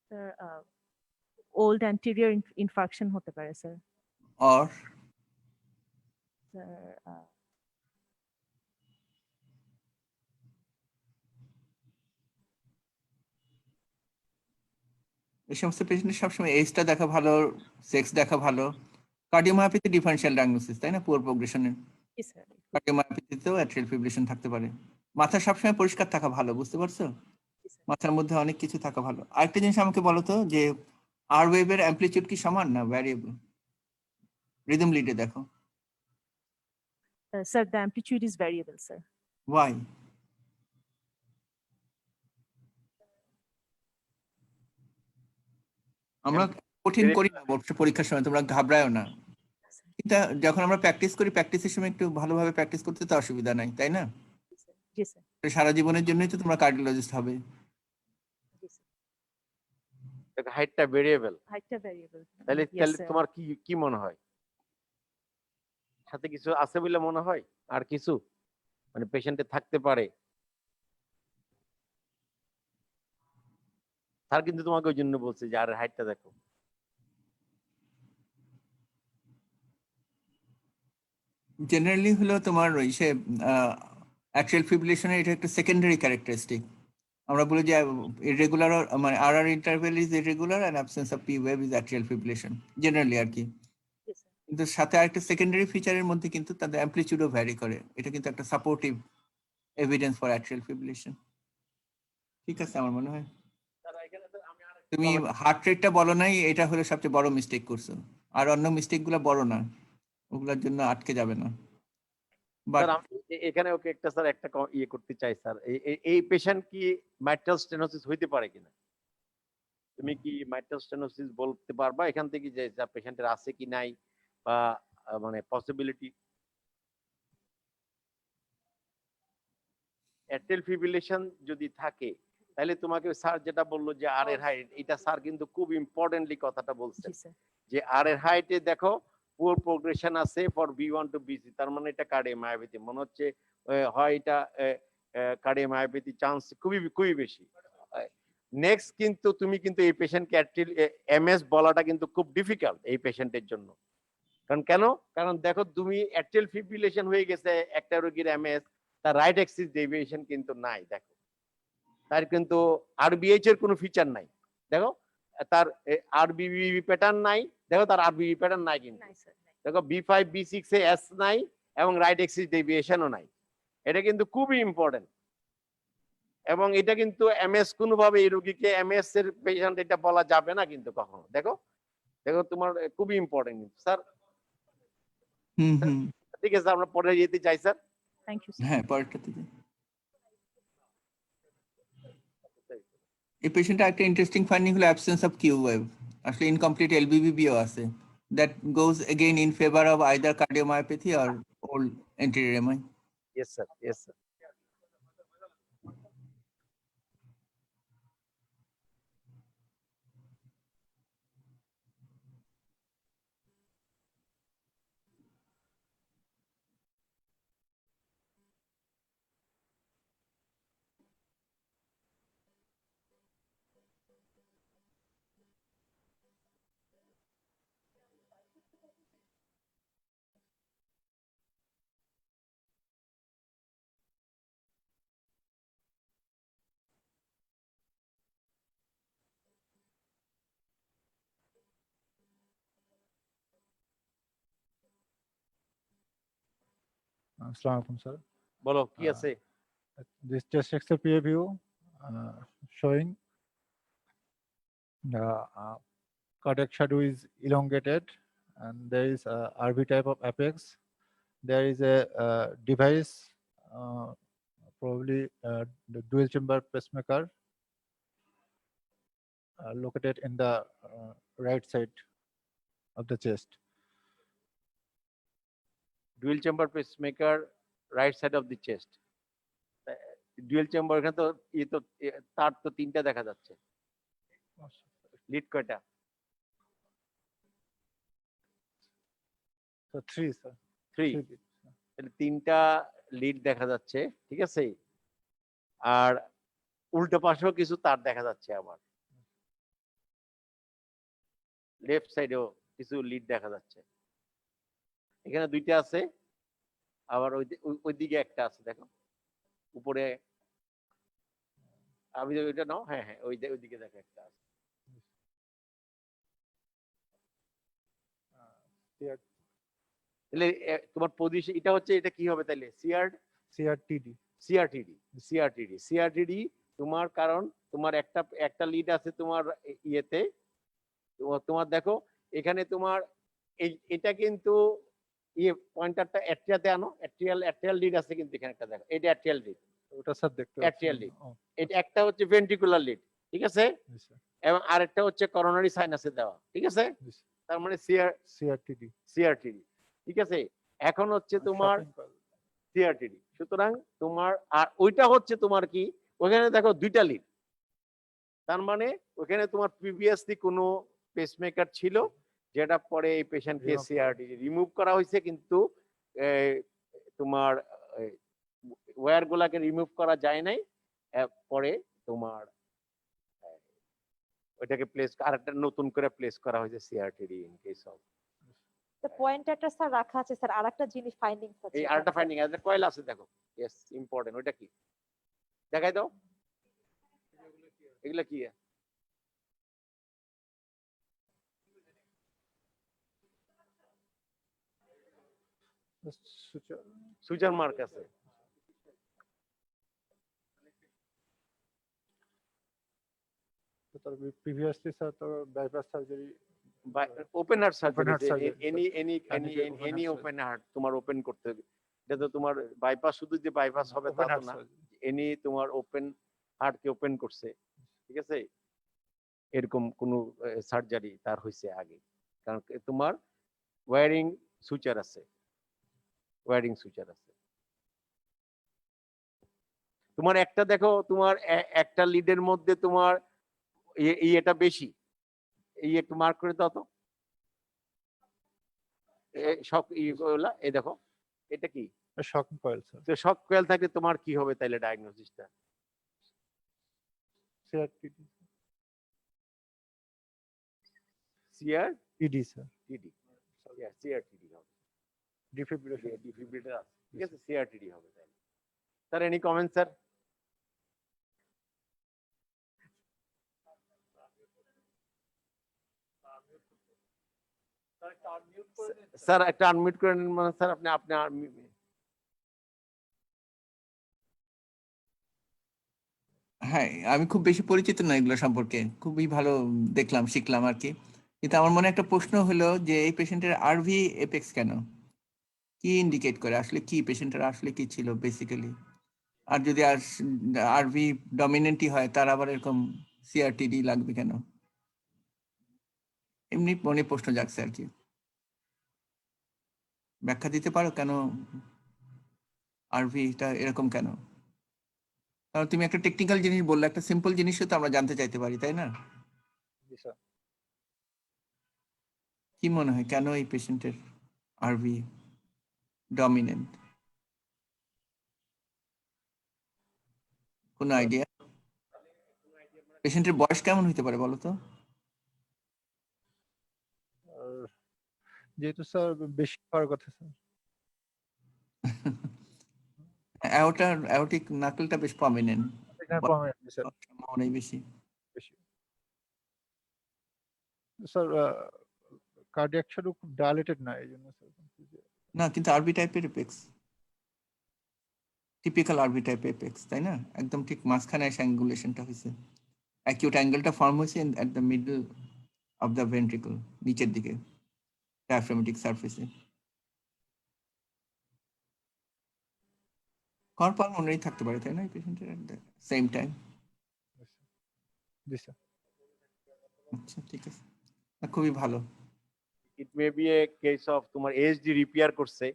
sir, old anterior infarction hote pare, sir. Or Sir, এই সমস্ত পেশেন্টের সবসময় এজটা দেখা ভালো, sex দেখা ভালো। Cardiomyopathy differential diagnosis, তাই না? পুয়ার প্রোগ্রেশনের yes, sir. কার্ডিওমায়োপ্যাথিতেও অ্যাট্রিয়াল ফিব্রিলেশন থাকতে পারে। মাথা সবসময় পরিষ্কার থাকা ভালো, বুঝতে পারছো? Yes, sir. মাথার মধ্যে অনেক কিছু থাকা ভালো। আরেকটা জিনিস আমাকে বলো তো, যে আর ওয়েভের অ্যামপ্লিটিউড কি সমান না ভ্যারিয়েবল? রিদম লিডে দেখো। Sir, the amplitude is variable, sir. Why? আমরা কঠিন করি না পরীক্ষার সময়, তোমরা ঘাবড়ায়ও না। কিন্তু যখন আমরা প্র্যাকটিস করি, প্র্যাকটিসের সময় একটু ভালোভাবে প্র্যাকটিস করতে তো অসুবিধা নাই, তাই না? Yes, sir. Yes, sir. তো সারা জীবনের জন্যই তো তোমরা কার্ডিওলজিস্ট হবে। Yes, sir. হাইটটা ভেরিয়েবল, Height a variable. তাহলে Yes, তাহলে sir. তোমার কি কি মনে হয়? সাথে কিছু আছে বলে মনে হয়? আর কিছু মানে পেশেন্টে থাকতে পারে? স্যার কিন্তু তোমাকে ওই জন্য বলছে যে আর হাইটটা দেখো। জেনারেলি হলো তোমার ওই সে অ্যাট্রিয়াল ফিব্রিলেশনের এটা একটা সেকেন্ডারি ক্যারেক্টারিস্টিক। আমরা বলি যে ইররেগুলার, মানে R interval is irregular and absence of P wave is atrial fibrillation generally আর কি। Yes, sir. কিন্তু সাথে আরেকটা সেকেন্ডারি ফিচারের মধ্যে কিন্তু তাদের অ্যামপ্লিটিউডও ভ্যারি করে। এটা কিন্তু একটা supportive evidence for atrial fibrillation. ঠিক আছে, আমার মনে হয় তুমি হার্ট রেটটা বলো নাই, এটা হলো সবচেয়ে বড় মিস্টেক করছো। আর অন্য মিস্টেকগুলো বড় না, ওগুলোর জন্য আটকে যাবে না। বাট স্যার আমি এখানে ওকে একটা স্যার একটা ইয়ে করতে চাই স্যার, এই পেশেন্ট কি মাইট্রাল স্টেনোসিস হইতে পারে কিনা? তুমি কি মাইট্রাল স্টেনোসিস বলতে পারবা এখান থেকে যে পেশেন্টের আছে কি নাই, বা মানে পসিবিলিটি? অ্যাট্রিয়াল ফিব্রিলেশন যদি থাকে তাহলে তোমাকে স্যার যেটা বললো যে আর এর হাইট, এটা স্যার কিন্তু খুব ইম্পর্টেন্টলি কথাটা বলছে Yes, sir. যে আর এর হাইটে দেখো পুয়ার প্রোগ্রেশন আছে ফর B1 টু BC, তার মানে এটা কার্ডিওমায়োপ্যাথি মনে হচ্ছে। হয় এটা কার্ডিওমায়োপ্যাথি চান্স খুবই খুবই বেশি। নেক্সট কিন্তু তুমি কিন্তু এই পেশেন্টকে অ্যাট্রিয়াল MS বলাটা কিন্তু খুব ডিফিকাল্ট এই পেশেন্টের জন্য। কারণ কেন? কারণ দেখো তুমি অ্যাট্রিয়াল ফিব্রিলেশন হয়ে গেছে একটা রোগীর MS, তার রাইট অ্যাক্সিস ডেভিয়েশন কিন্তু নাই। দেখো তার কিন্তু RBH এর কোনো ফিচার নাই। দেখো তার RBB প্যাটার্ন নাই, দেখো তার RBB প্যাটার্ন নাই কিন্তু। Nice, sir. Nice. দেখো B5 B6 এ S নাই এবং রাইট অ্যাক্সিস ডেভিয়েশনও নাই। এটা কিন্তু খুবই ইম্পর্টেন্ট, এবং এটা কিন্তু MS কোনোভাবে এই রোগীকে MS এর পেশেন্ট এটা বলা যাবে না কিন্তু কখনো। দেখো দেখো তোমার খুবই ইম্পর্টেন্ট স্যার। ঠিক আছে, আমরা পরে যেতে চাই স্যার। Thank you, sir. হ্যাঁ, পরেরটাতে যাই। এই পেশেন্টটা একটা ইন্টারেস্টিং ফাইন্ডিং হলো অ্যাবসেন্স অফ কিউ ওয়েভ। আসলে ইনকমপ্লিট এলবিবিও আছে। That goes again in favour of either cardiomyopathy or old anterior MI. Yes sir, yes sir. Assalamu alaikum, sir. বলো কি আছে? This chest X-ray peer view showing the cardiac shadow is elongated, and there is a RV type of apex. There is a device, probably the dual chamber pacemaker, located in the right side of the chest. Dual chamber pacemaker right side of the chest. Dual chamber এখানে তো তার তো তিনটা দেখা যাচ্ছে, lead কয়টা? So 3, sir. 3। 3 leads. তাহলে 3টা লিড দেখা যাচ্ছে, ঠিক আছে। আর উল্টো পাশেও কিছু তার দেখা যাচ্ছে, আবার লেফট সাইডেও কিছু লিড দেখা যাচ্ছে। এখানে 2টা আছে, আবার ওইদিকে একটা আছে, দেখো উপরে। আমি ওইটা নাও, হ্যাঁ হ্যাঁ, ওইদিকে দেখো একটা আছে। তাহলে তোমার পজিশন এটা হচ্ছে, এটা কি হবে তাহলে? CRTD. সিআরটিডি তোমার, কারণ তোমার একটা লিড আছে তোমার ইয়েতে। তোমার দেখো এখানে তোমার এটা কিন্তু পয়েন্টারটা অ্যাট্রিয়াতে আনো, অ্যাট্রিয়াল লিড আছে কিন্তু এখানে একটা, দেখো এটা অ্যাট্রিয়াল লিড, ওটা স্যার দেখতে অ্যাট্রিয়াল লিড। এটা একটা হচ্ছে ভেন্ট্রিকুলার লিড, ঠিক আছে, এবং আরেকটা হচ্ছে করোনারি সাইনাসে দেওয়া, ঠিক আছে। তার মানে CRTD. ঠিক আছে। এখন হচ্ছে তোমার সিআরটিডি। সুতরাং তোমার আর ওইটা হচ্ছে তোমার কি, ওখানে দেখো 2টা লিড, তার মানে ওখানে তোমার প্রিভিয়াসলি কোনো পেসমেকার ছিল, যেটা পরে এই পেশেন্টকে সিআরটিডি রিমুভ করা হয়েছে, কিন্তু তোমার ওয়্যার গুলাকে রিমুভ করা যায় নাই। পরে তোমার ওইটাকে আরেকটা নতুন করে প্লেস করা হয়েছে CRTD in case of. The পয়েন্টারটা স্যার রাখা আছে স্যার, আরেকটা জিনিস ফাইন্ডিংস আছে। এই আরেকটা ফাইন্ডিং আছে, কয়েল আছে দেখো, ইয়েস ইম্পর্টেন্ট। ওইটা কি দেখাই দাও, এগুলা কি? সুচার মার্ক আছে। Previously, sir, the bypass surgery. Open heart surgery, surgery, any open heart তোমার ওপেন করতে হবে। এটা তো তোমার বাইপাস, শুধু যে বাইপাস হবে তা তো না, এনি তোমার ওপেন হার্টকে ওপেন করছে, ঠিক আছে। এরকম কোন সার্জারি তার হয়েছে আগে, কারণ তোমার ওয়্যারিং সুচার আছে, তোমার একটা দেখো, তোমার একটা লিডের মধ্যে তোমার এটা বেশি, এই একটু মার্ক করে দাও তো সব ইগুলা। এই দেখো এটা কি? Shock coil, sir. তো শক কয়েল থাকলে তোমার কি হবে তাইলে ডায়াগনোসিসটা? CRTD. সিআরটিডি, sir. সিআরটিডি হবে, Defibrillation. ডিফিব্রিলেটর আছে, ঠিক আছে, সিআরটিডি হবে তাইলে। Sir any comment sir? Sir একটা আনমিউট করে নিন, মানে স্যার আপনি হ্যাঁ, আমি খুব বেশি পরিচিত না এগুলো সম্পর্কে, খুবই ভালো দেখলাম, শিখলাম আর কি। কিন্তু আমার মনে একটা প্রশ্ন হলো যে এই পেশেন্টের আরভি এপেক্স কেন, কি ইন্ডিকেট করে, আসলে কি পেশেন্টের আসলে কি ছিল বেসিক্যালি? আর যদি আরভি ডমিনেন্টই হয়, তার আবার এরকম সিআরটিডি লাগবে কেন? এমনি মনে প্রশ্ন জাগছে আর কি, ব্যাখ্যা দিতে পারো কেন আরভিটা এরকম কেন? কারণ তুমি একটা টেকনিক্যাল জিনিস বললে, একটা সিম্পল জিনিসও তো আমরা জানতে চাইতে পারি, তাই না? কি মনে হয় কেন এই পেশেন্টের আরভি ডমিনেন্ট? কোন আইডিয়া? পেশেন্টের বয়স কেমন হইতে পারে বলো তো? যেহেতু স্যার বেশি হওয়ার কথা স্যার, অ্যাওটিক নাকলটা বেশ প্রমিনেন্ট, অনেক বেশি। স্যার কার্ডিয়াক শ্যাডো খুব ডাইলেটেড না, এই জন্য স্যার। না, কিন্তু আরবি টাইপের এপেক্স, টিপিক্যাল আরবি টাইপ এপেক্স, তাই না? একদম ঠিক মাঝখানে এসে অ্যাঙ্গুলেশনটা হয়েছে, অ্যাকিউট অ্যাঙ্গেলটা ফর্ম হয়েছে at the middle of the ventricle, নিচের দিকে ডায়াফ্রামেটিক সারফেসে। কর্পাল মনেই থাকতে পারে, তাই না এই পেশেন্টের এট দ্য সেম টাইম? জি স্যার। আচ্ছা, ঠিক আছে, খুবই ভালো। It may be a case of তোমার এইচডি রিপেয়ার করছে,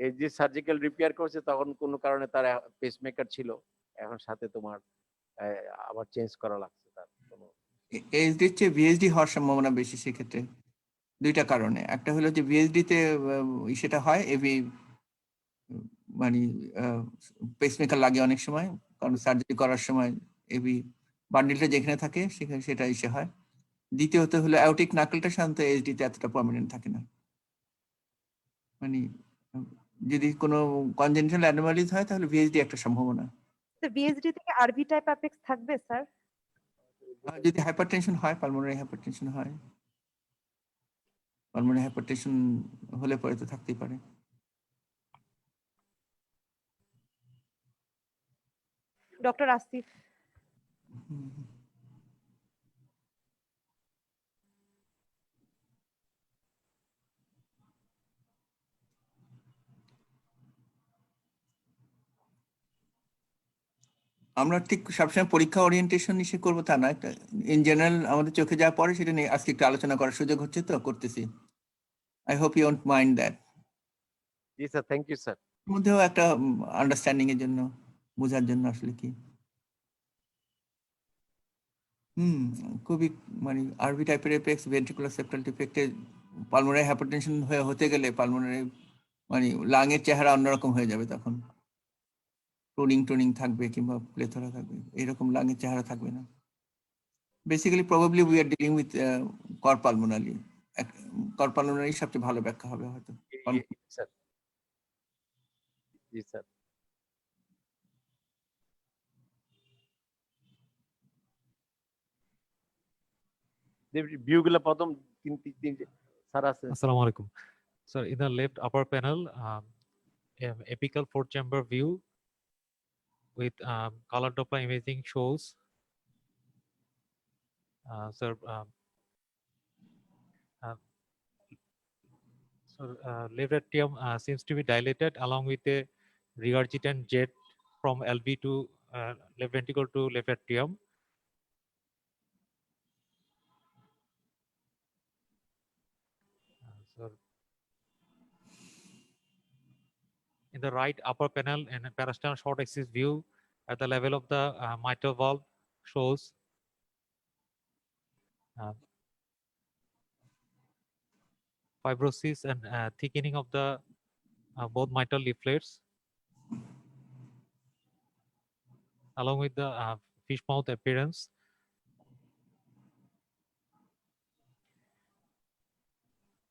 এইচডি সার্জিক্যাল রিপেয়ার করছে, তখন কোনো কারণে তার পেসমেকার ছিল, এখন সাথে তোমার আবার চেঞ্জ করা লাগছে তার কোনো। এইচডির চেয়ে ভিএইচডি হওয়ার সম্ভাবনা বেশি সেক্ষেত্রে, দুইটা কারণে। একটা হলো যে ভিএইচডি তে সেটা হয় এভি, মানে পেসমেকার লাগে অনেক সময়, কারণ সার্জারি করার সময় এভি বান্ডিলটা যেখানে থাকে সেখানে সেটা এসে হয়। দ্বিতীয়ত হলো অ্যাওটিক নাকলটা সাধারণত এইচডি তে এতটা পার্মানেন্ট থাকে না। মানে যদি কোনো কনজেনিটাল অ্যানোমালিজ হয় তাহলে ভিএইচডি একটা সম্ভাবনা। বিএসডি থেকে আরভি টাইপ অ্যাপেক্স থাকবে স্যার? যদি হাইপারটেনশন হয়, পালমোনারি হাইপারটেনশন হয়, পালমোনারি হাইপারটেনশন হলে পরে তো থাকতেই পারে। ডক্টর আসিফ। আমরা ঠিক সবসময় পরীক্ষা ওরিয়েন্টেশন নিয়ে করবো তা না, ইন জেনারেল আমাদের চোখে যা পড়ে সেটা নিয়ে আজকে একটু আলোচনা করার সুযোগ হচ্ছে, তো করতেছি। I hope you don't mind that. জি স্যার, থ্যাংক ইউ স্যার। মধ্যেও একটা আন্ডারস্ট্যান্ডিং এর জন্য, বোঝার জন্য আসলে কি। খুবই মানে আরভি টাইপের এপেক্স ভেন্ট্রিকুলার সেপ্টাল ডিফেক্টে পালমোনারি হাইপারটেনশন হতে গেলে পালমোনারি মানে লাংয়ের চেহারা অন্যরকম হয়ে যাবে, তখন টোনিং টোনিং থাকবে কিংবা প্লেথরা থাকবে, এরকম লাংয়ের চেহারা থাকবে না। Basically probably we are dealing with কর পালমোনারি। কর পালমোনারি সবচেয়ে ভালো ব্যাখ্যা হবে হয়তো। স্যার, জি স্যার। ভিউগুলো প্রথম তিন স্যার আছে। Assalamu alaikum. So in the left upper panel, apical 4-chamber view with color Doppler imaging shows. So left atrium seems to be dilated along with a regurgitant jet from LV to left ventricle to left atrium. So in the right upper panel and parasternal short axis view at the level of the mitral valve shows fibrosis and thickening of the both mitral leaflets, along with the fish mouth appearance.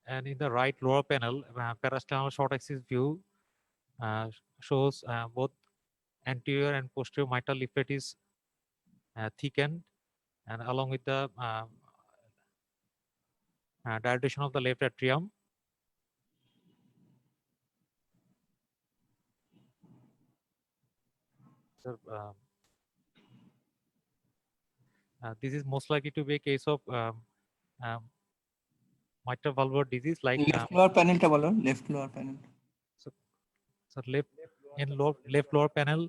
And in the right lower panel, parasternal short axis view shows both anterior and posterior mitral leaflet is thickened, and along with the dilatation of the left atrium. So, this is most likely to be a case of mitral valvular disease, like left lower প্যানেলটা বলো, left lower panel. so left lower panel.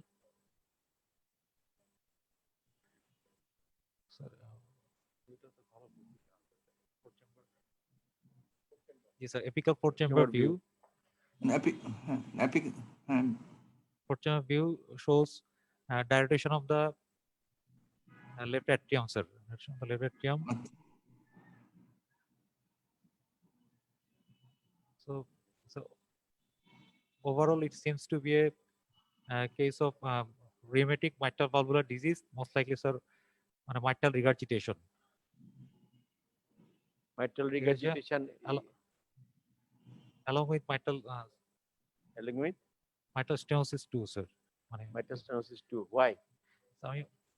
Yes, sir. Apical 4-chamber view. Four-chamber view shows dilatation of the left atrium, sir. The left atrium. So overall, it seems to be a case of rheumatic mitral valvular disease, most likely, sir, on a mitral regurgitation. Mitral regurgitation along with mitral mitral stenosis too, sir. Mitral stenosis too. Why? So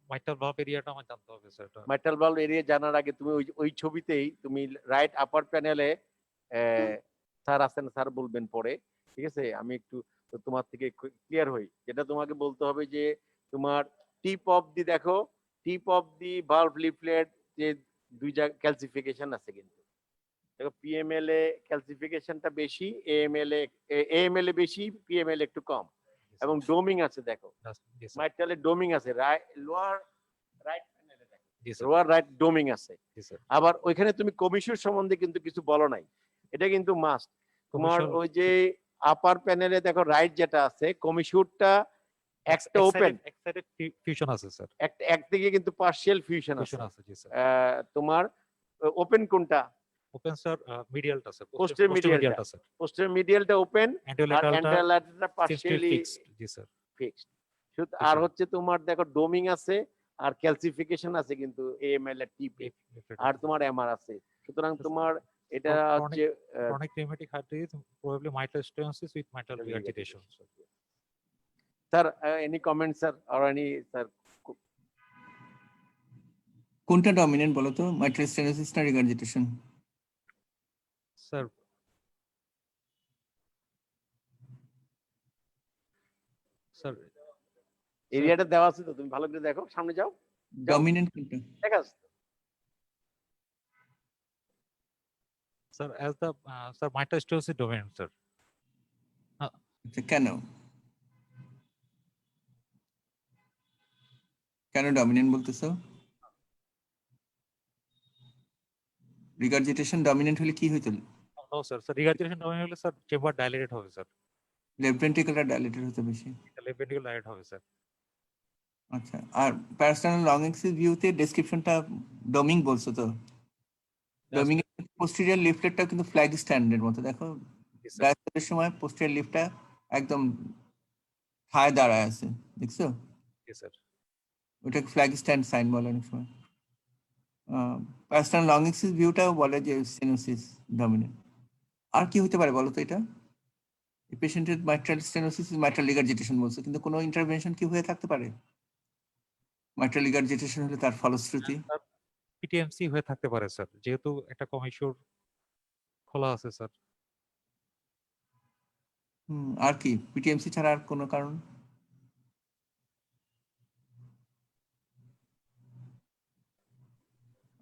mitral valve এরিয়াটা আমার জানতে হবে, sir. mitral valve area জানার আগে তুমি ওই ছবিতেই তুমি right upper প্যানেলে স্যার আছেন, স্যার বলবেন পরে, ঠিক আছে? আমি একটু তোমার থেকে ক্লিয়ার হই। যেটা তোমাকে বলতে হবে যে তোমার টিপ অফ দি, দেখো tip of the valve leaflet যে দুই জায়গা ক্যালসিফিকেশন আছে, কিন্তু দেখো পিএমএল এ ক্যালসিফিকেশনটা বেশি, এএমএল এ বেশি, পিএমএল একটু কম, এবং ডোমিং আছে। দেখো মাইট্রালে ডোমিং আছে, লোয়ার রাইট প্যানেলে দেখো জি স্যার, লোয়ার রাইট ডোমিং আছে। জি স্যার। আবার ওইখানে তুমি কমিশন সম্বন্ধে কিন্তু কিছু বলো নাই, এটা কিন্তু মাস্ট। তোমার Commissure- ওই যে আপার প্যানেলে দেখো রাইট যেটা আছে কমিশনটা একটা ওপেন, এক্সাইটেড ফিউশন আছে স্যার, একদিকে কিন্তু পার্শিয়াল ফিউশন আছে। ফিউশন আছে জি স্যার। তোমার ওপেন কোনটা? ওপেন স্যার মিডিয়ালটা স্যার, Posterior medialটা। মিডিয়ালটা স্যার, পোস্টের মিডিয়ালটা ওপেন আর অ্যান্টিওলেটারটা অ্যান্টারল্যাটারটা সিমস্টিল পার্শিয়ালি ফিক্সড জি স্যার। ফিক্সড। জি আর স্যার। হচ্ছে তোমার দেখো ডোমিং আছে আর ক্যালসিফিকেশন আছে কিন্তু এএমএল এর টিপে, আর তোমার এমআর আছে। সুতরাং তোমার এটা হচ্ছে chronic rheumatic arthritis probably mitral stenosis with mitral regurgitation. Sir any comment sir আর এনি স্যার? কোনটা ডমিনেন্ট বলো তো, মাইট্রাল স্টেনোসিস না রিগার্জিটেশন? স্যার স্যার এরিয়াটা দেওয়া আছে তো, তুমি ভালো করে দেখো, সামনে যাও, ডমিনেন্ট কোনটা? দেখা sir as the sir mitral stenosis dominant sir. আচ্ছা, কেন কেন ডমিনেন্ট বলতেছো? রিগার্জিটেশন ডমিনেন্ট হলে কি হইতো? No sir, sir regurgitation dominant হলে স্যার চেম্বার ডাইলেটেড হবে স্যার, লেফট ভেন্ট্রিকলটা ডাইলেটেড হতো বেশি। লেফট ভেন্ট্রিকল ডাইলেট হবে স্যার। আচ্ছা, আর প্যারাস্টার্নাল লং এক্সিস ভিউতে ডেসক্রিপশনটা ডমিং বলছো তো? ডমিং এর পোস্টেরিয়র লিফলেটটা কিন্তু ফ্ল্যাগ স্ট্যান্ডের মতো, দেখো জি স্যার, ডায়াস্টারের সময় পোস্টেরিয়র লিফটটা একদম ঠায় দাঁড়ায় আছে, দেখছো? জি স্যার। ওটাকে ফ্ল্যাগ স্ট্যান্ড সাইন বলে অনেক সময়। প্যারাস্টার্নাল লং এক্সিস ভিউটাও বলে যে স্টেনোসিস ডমিনেন্ট। আর কি হতে পারে বলো তো এটা? এই পেশেন্টের মাইট্রাল স্টেনোসিস মাইট্রাল রিগার্জিটেশন বলছে, কিন্তু কোনো ইন্টারভেনশন কি হয়ে থাকতে পারে? মাইট্রাল রিগার্জিটেশন হলে তার ফলশ্রুতি পিটিএমসি হয়ে থাকতে পারে স্যার, যেহেতু একটা কমিশন খোলা আছে স্যার। আর কি পিটিএমসি ছাড়া আর কোনো কারণ?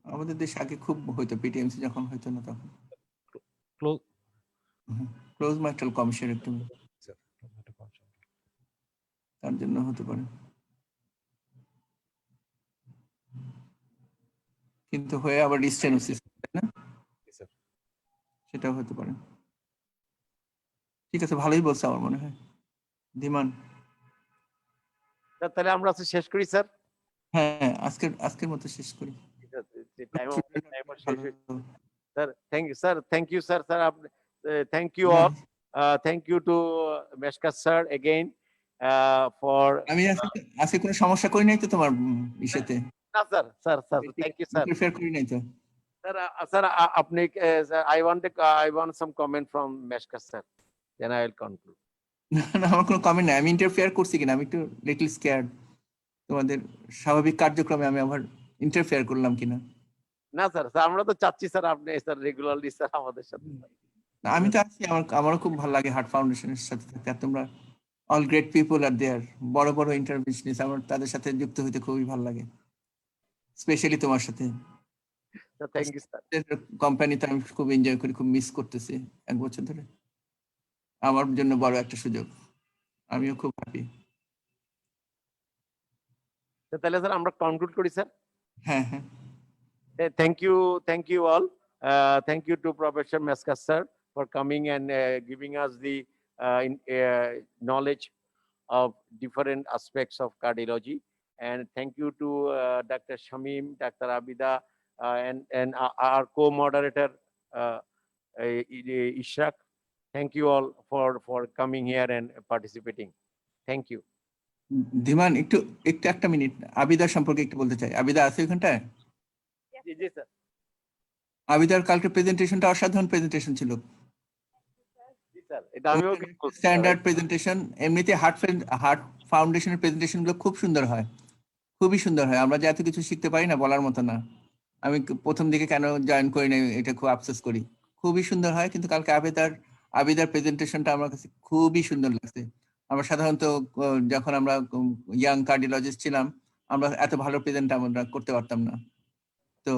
আমাদের দেশে আগে খুব হইতো পিটিএমসি, যখন হইতো না তখন ক্লোজ ক্লোজ মাইট্রাল কমিশন একটু, স্যার, তার জন্য হতে পারে। কিন্তু হয়ে আবার স্টেনোসিস, তাই না? জি স্যার। সেটাও হতে পারে। ঠিক আছে, ভালোই বলছে আমার মনে হয় ধীমান। তাহলে আমরা আজকে শেষ করি স্যার। হ্যাঁ, আজকের মতো শেষ করি। ঠিক আছে, টাইম শেষ হয়েছে। Sir, thank you, sir. Thank you, sir. Sir, thank you all. Thank you to Meshkat sir again for. আমি আজকে কোনো সমস্যা করি নাই তো তোমার ইসেতে? No, sir. Thank you, sir. Interfere করি নাই তো? Sir, আপনি, sir, I want some comment from Meshkat sir. Then I will conclude. না, আমার কোনো কমেন্ট নাই। আমি ইন্টারফেয়ার করছি কিনা আমি একটু লিটল স্কেয়ার্ড, তোমাদের স্বাভাবিক কার্যক্রমে আমি আবার ইন্টারফেয়ার করলাম কিনা। না স্যার, আমরা তো চাচ্ছি স্যার আপনি স্যার রেগুলারলি স্যার আমাদের সাথে। না, আমি তো আছি, আমারও খুব ভালো লাগে হার্ট ফাউন্ডেশনের সাথে থাকতে। আর তোমরা অল গ্রেট পিপল আর দেয়ার, বড় বড় ইন্টারভেনশনিস্ট, আমার তাদের সাথে যুক্ত হইতে খুবই ভালো লাগে, স্পেশালি তোমার সাথে। Thank you sir. কোম্পানিতে আমি খুব এনজয় করি, খুব মিস করতেছি 1 বছর ধরে। আমার জন্য বড় একটা সুযোগ, আমিও খুব হ্যাপি। তাহলে স্যার আমরা কনক্লুড করি স্যার। হ্যাঁ হ্যাঁ, Thank you all. Thank you to Professor Meshkat sir for coming and giving us the knowledge of different aspects of cardiology. And thank you to Dr. Shamim, Dr. Abida, and our co-moderator Ishaq. Thank you all for coming here and participating. Thank you. ধীমান একটু একটা minute আবিদার সম্পর্কে একটু বলতে চাই। আবিদা আছে ওখানটায়? জি sir. আবিদার কালকে প্রেজেন্টেশনটা অসাধারণ প্রেজেন্টেশন ছিল, জি স্যার, এটা আমিও স্ট্যান্ডার্ড প্রেজেন্টেশন। এমনিতে হার্ট ফাউন্ডেশনের প্রেজেন্টেশন গুলো খুব সুন্দর হয়, খুবই সুন্দর হয়। আমরা যে এত কিছু শিখতে পারি না বলার মতো না। আমি প্রথম দিকে কেন জয়েন করি না এটা খুব আফসোস করি। খুবই সুন্দর হয়, কিন্তু কালকে আবিদার প্রেজেন্টেশনটা আমার কাছে খুবই সুন্দর লাগছে। আমরা সাধারণত যখন আমরা ইয়াং কার্ডিওলজিস্ট ছিলাম, আমরা এত ভালো প্রেজেন্ট আমরা করতে পারতাম না। তো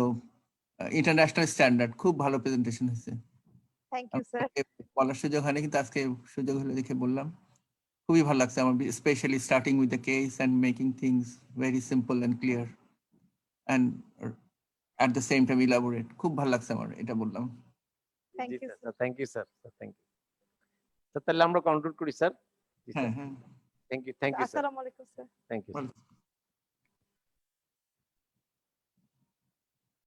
ইন্টারন্যাশনাল স্ট্যান্ডার্ড, খুব ভালো প্রেজেন্টেশন হয়েছে। Thank you sir. বলার সুযোগ হয়নি, কিন্তু আজকে সুযোগ হলো দেখে বললাম। খুবই ভালো লাগছে আমার, specially starting with the case and making things very simple and clear. and at the same time elaborate. খুব ভালো লাগছে আমার এটা বললাম। Thank you, sir. Thank you sir, thank you sir. তাহলে আমরা কনক্লুড করি স্যার। হ্যাঁ হ্যাঁ thank you sir, Assalamu alaikum, sir. Thank you. Ball.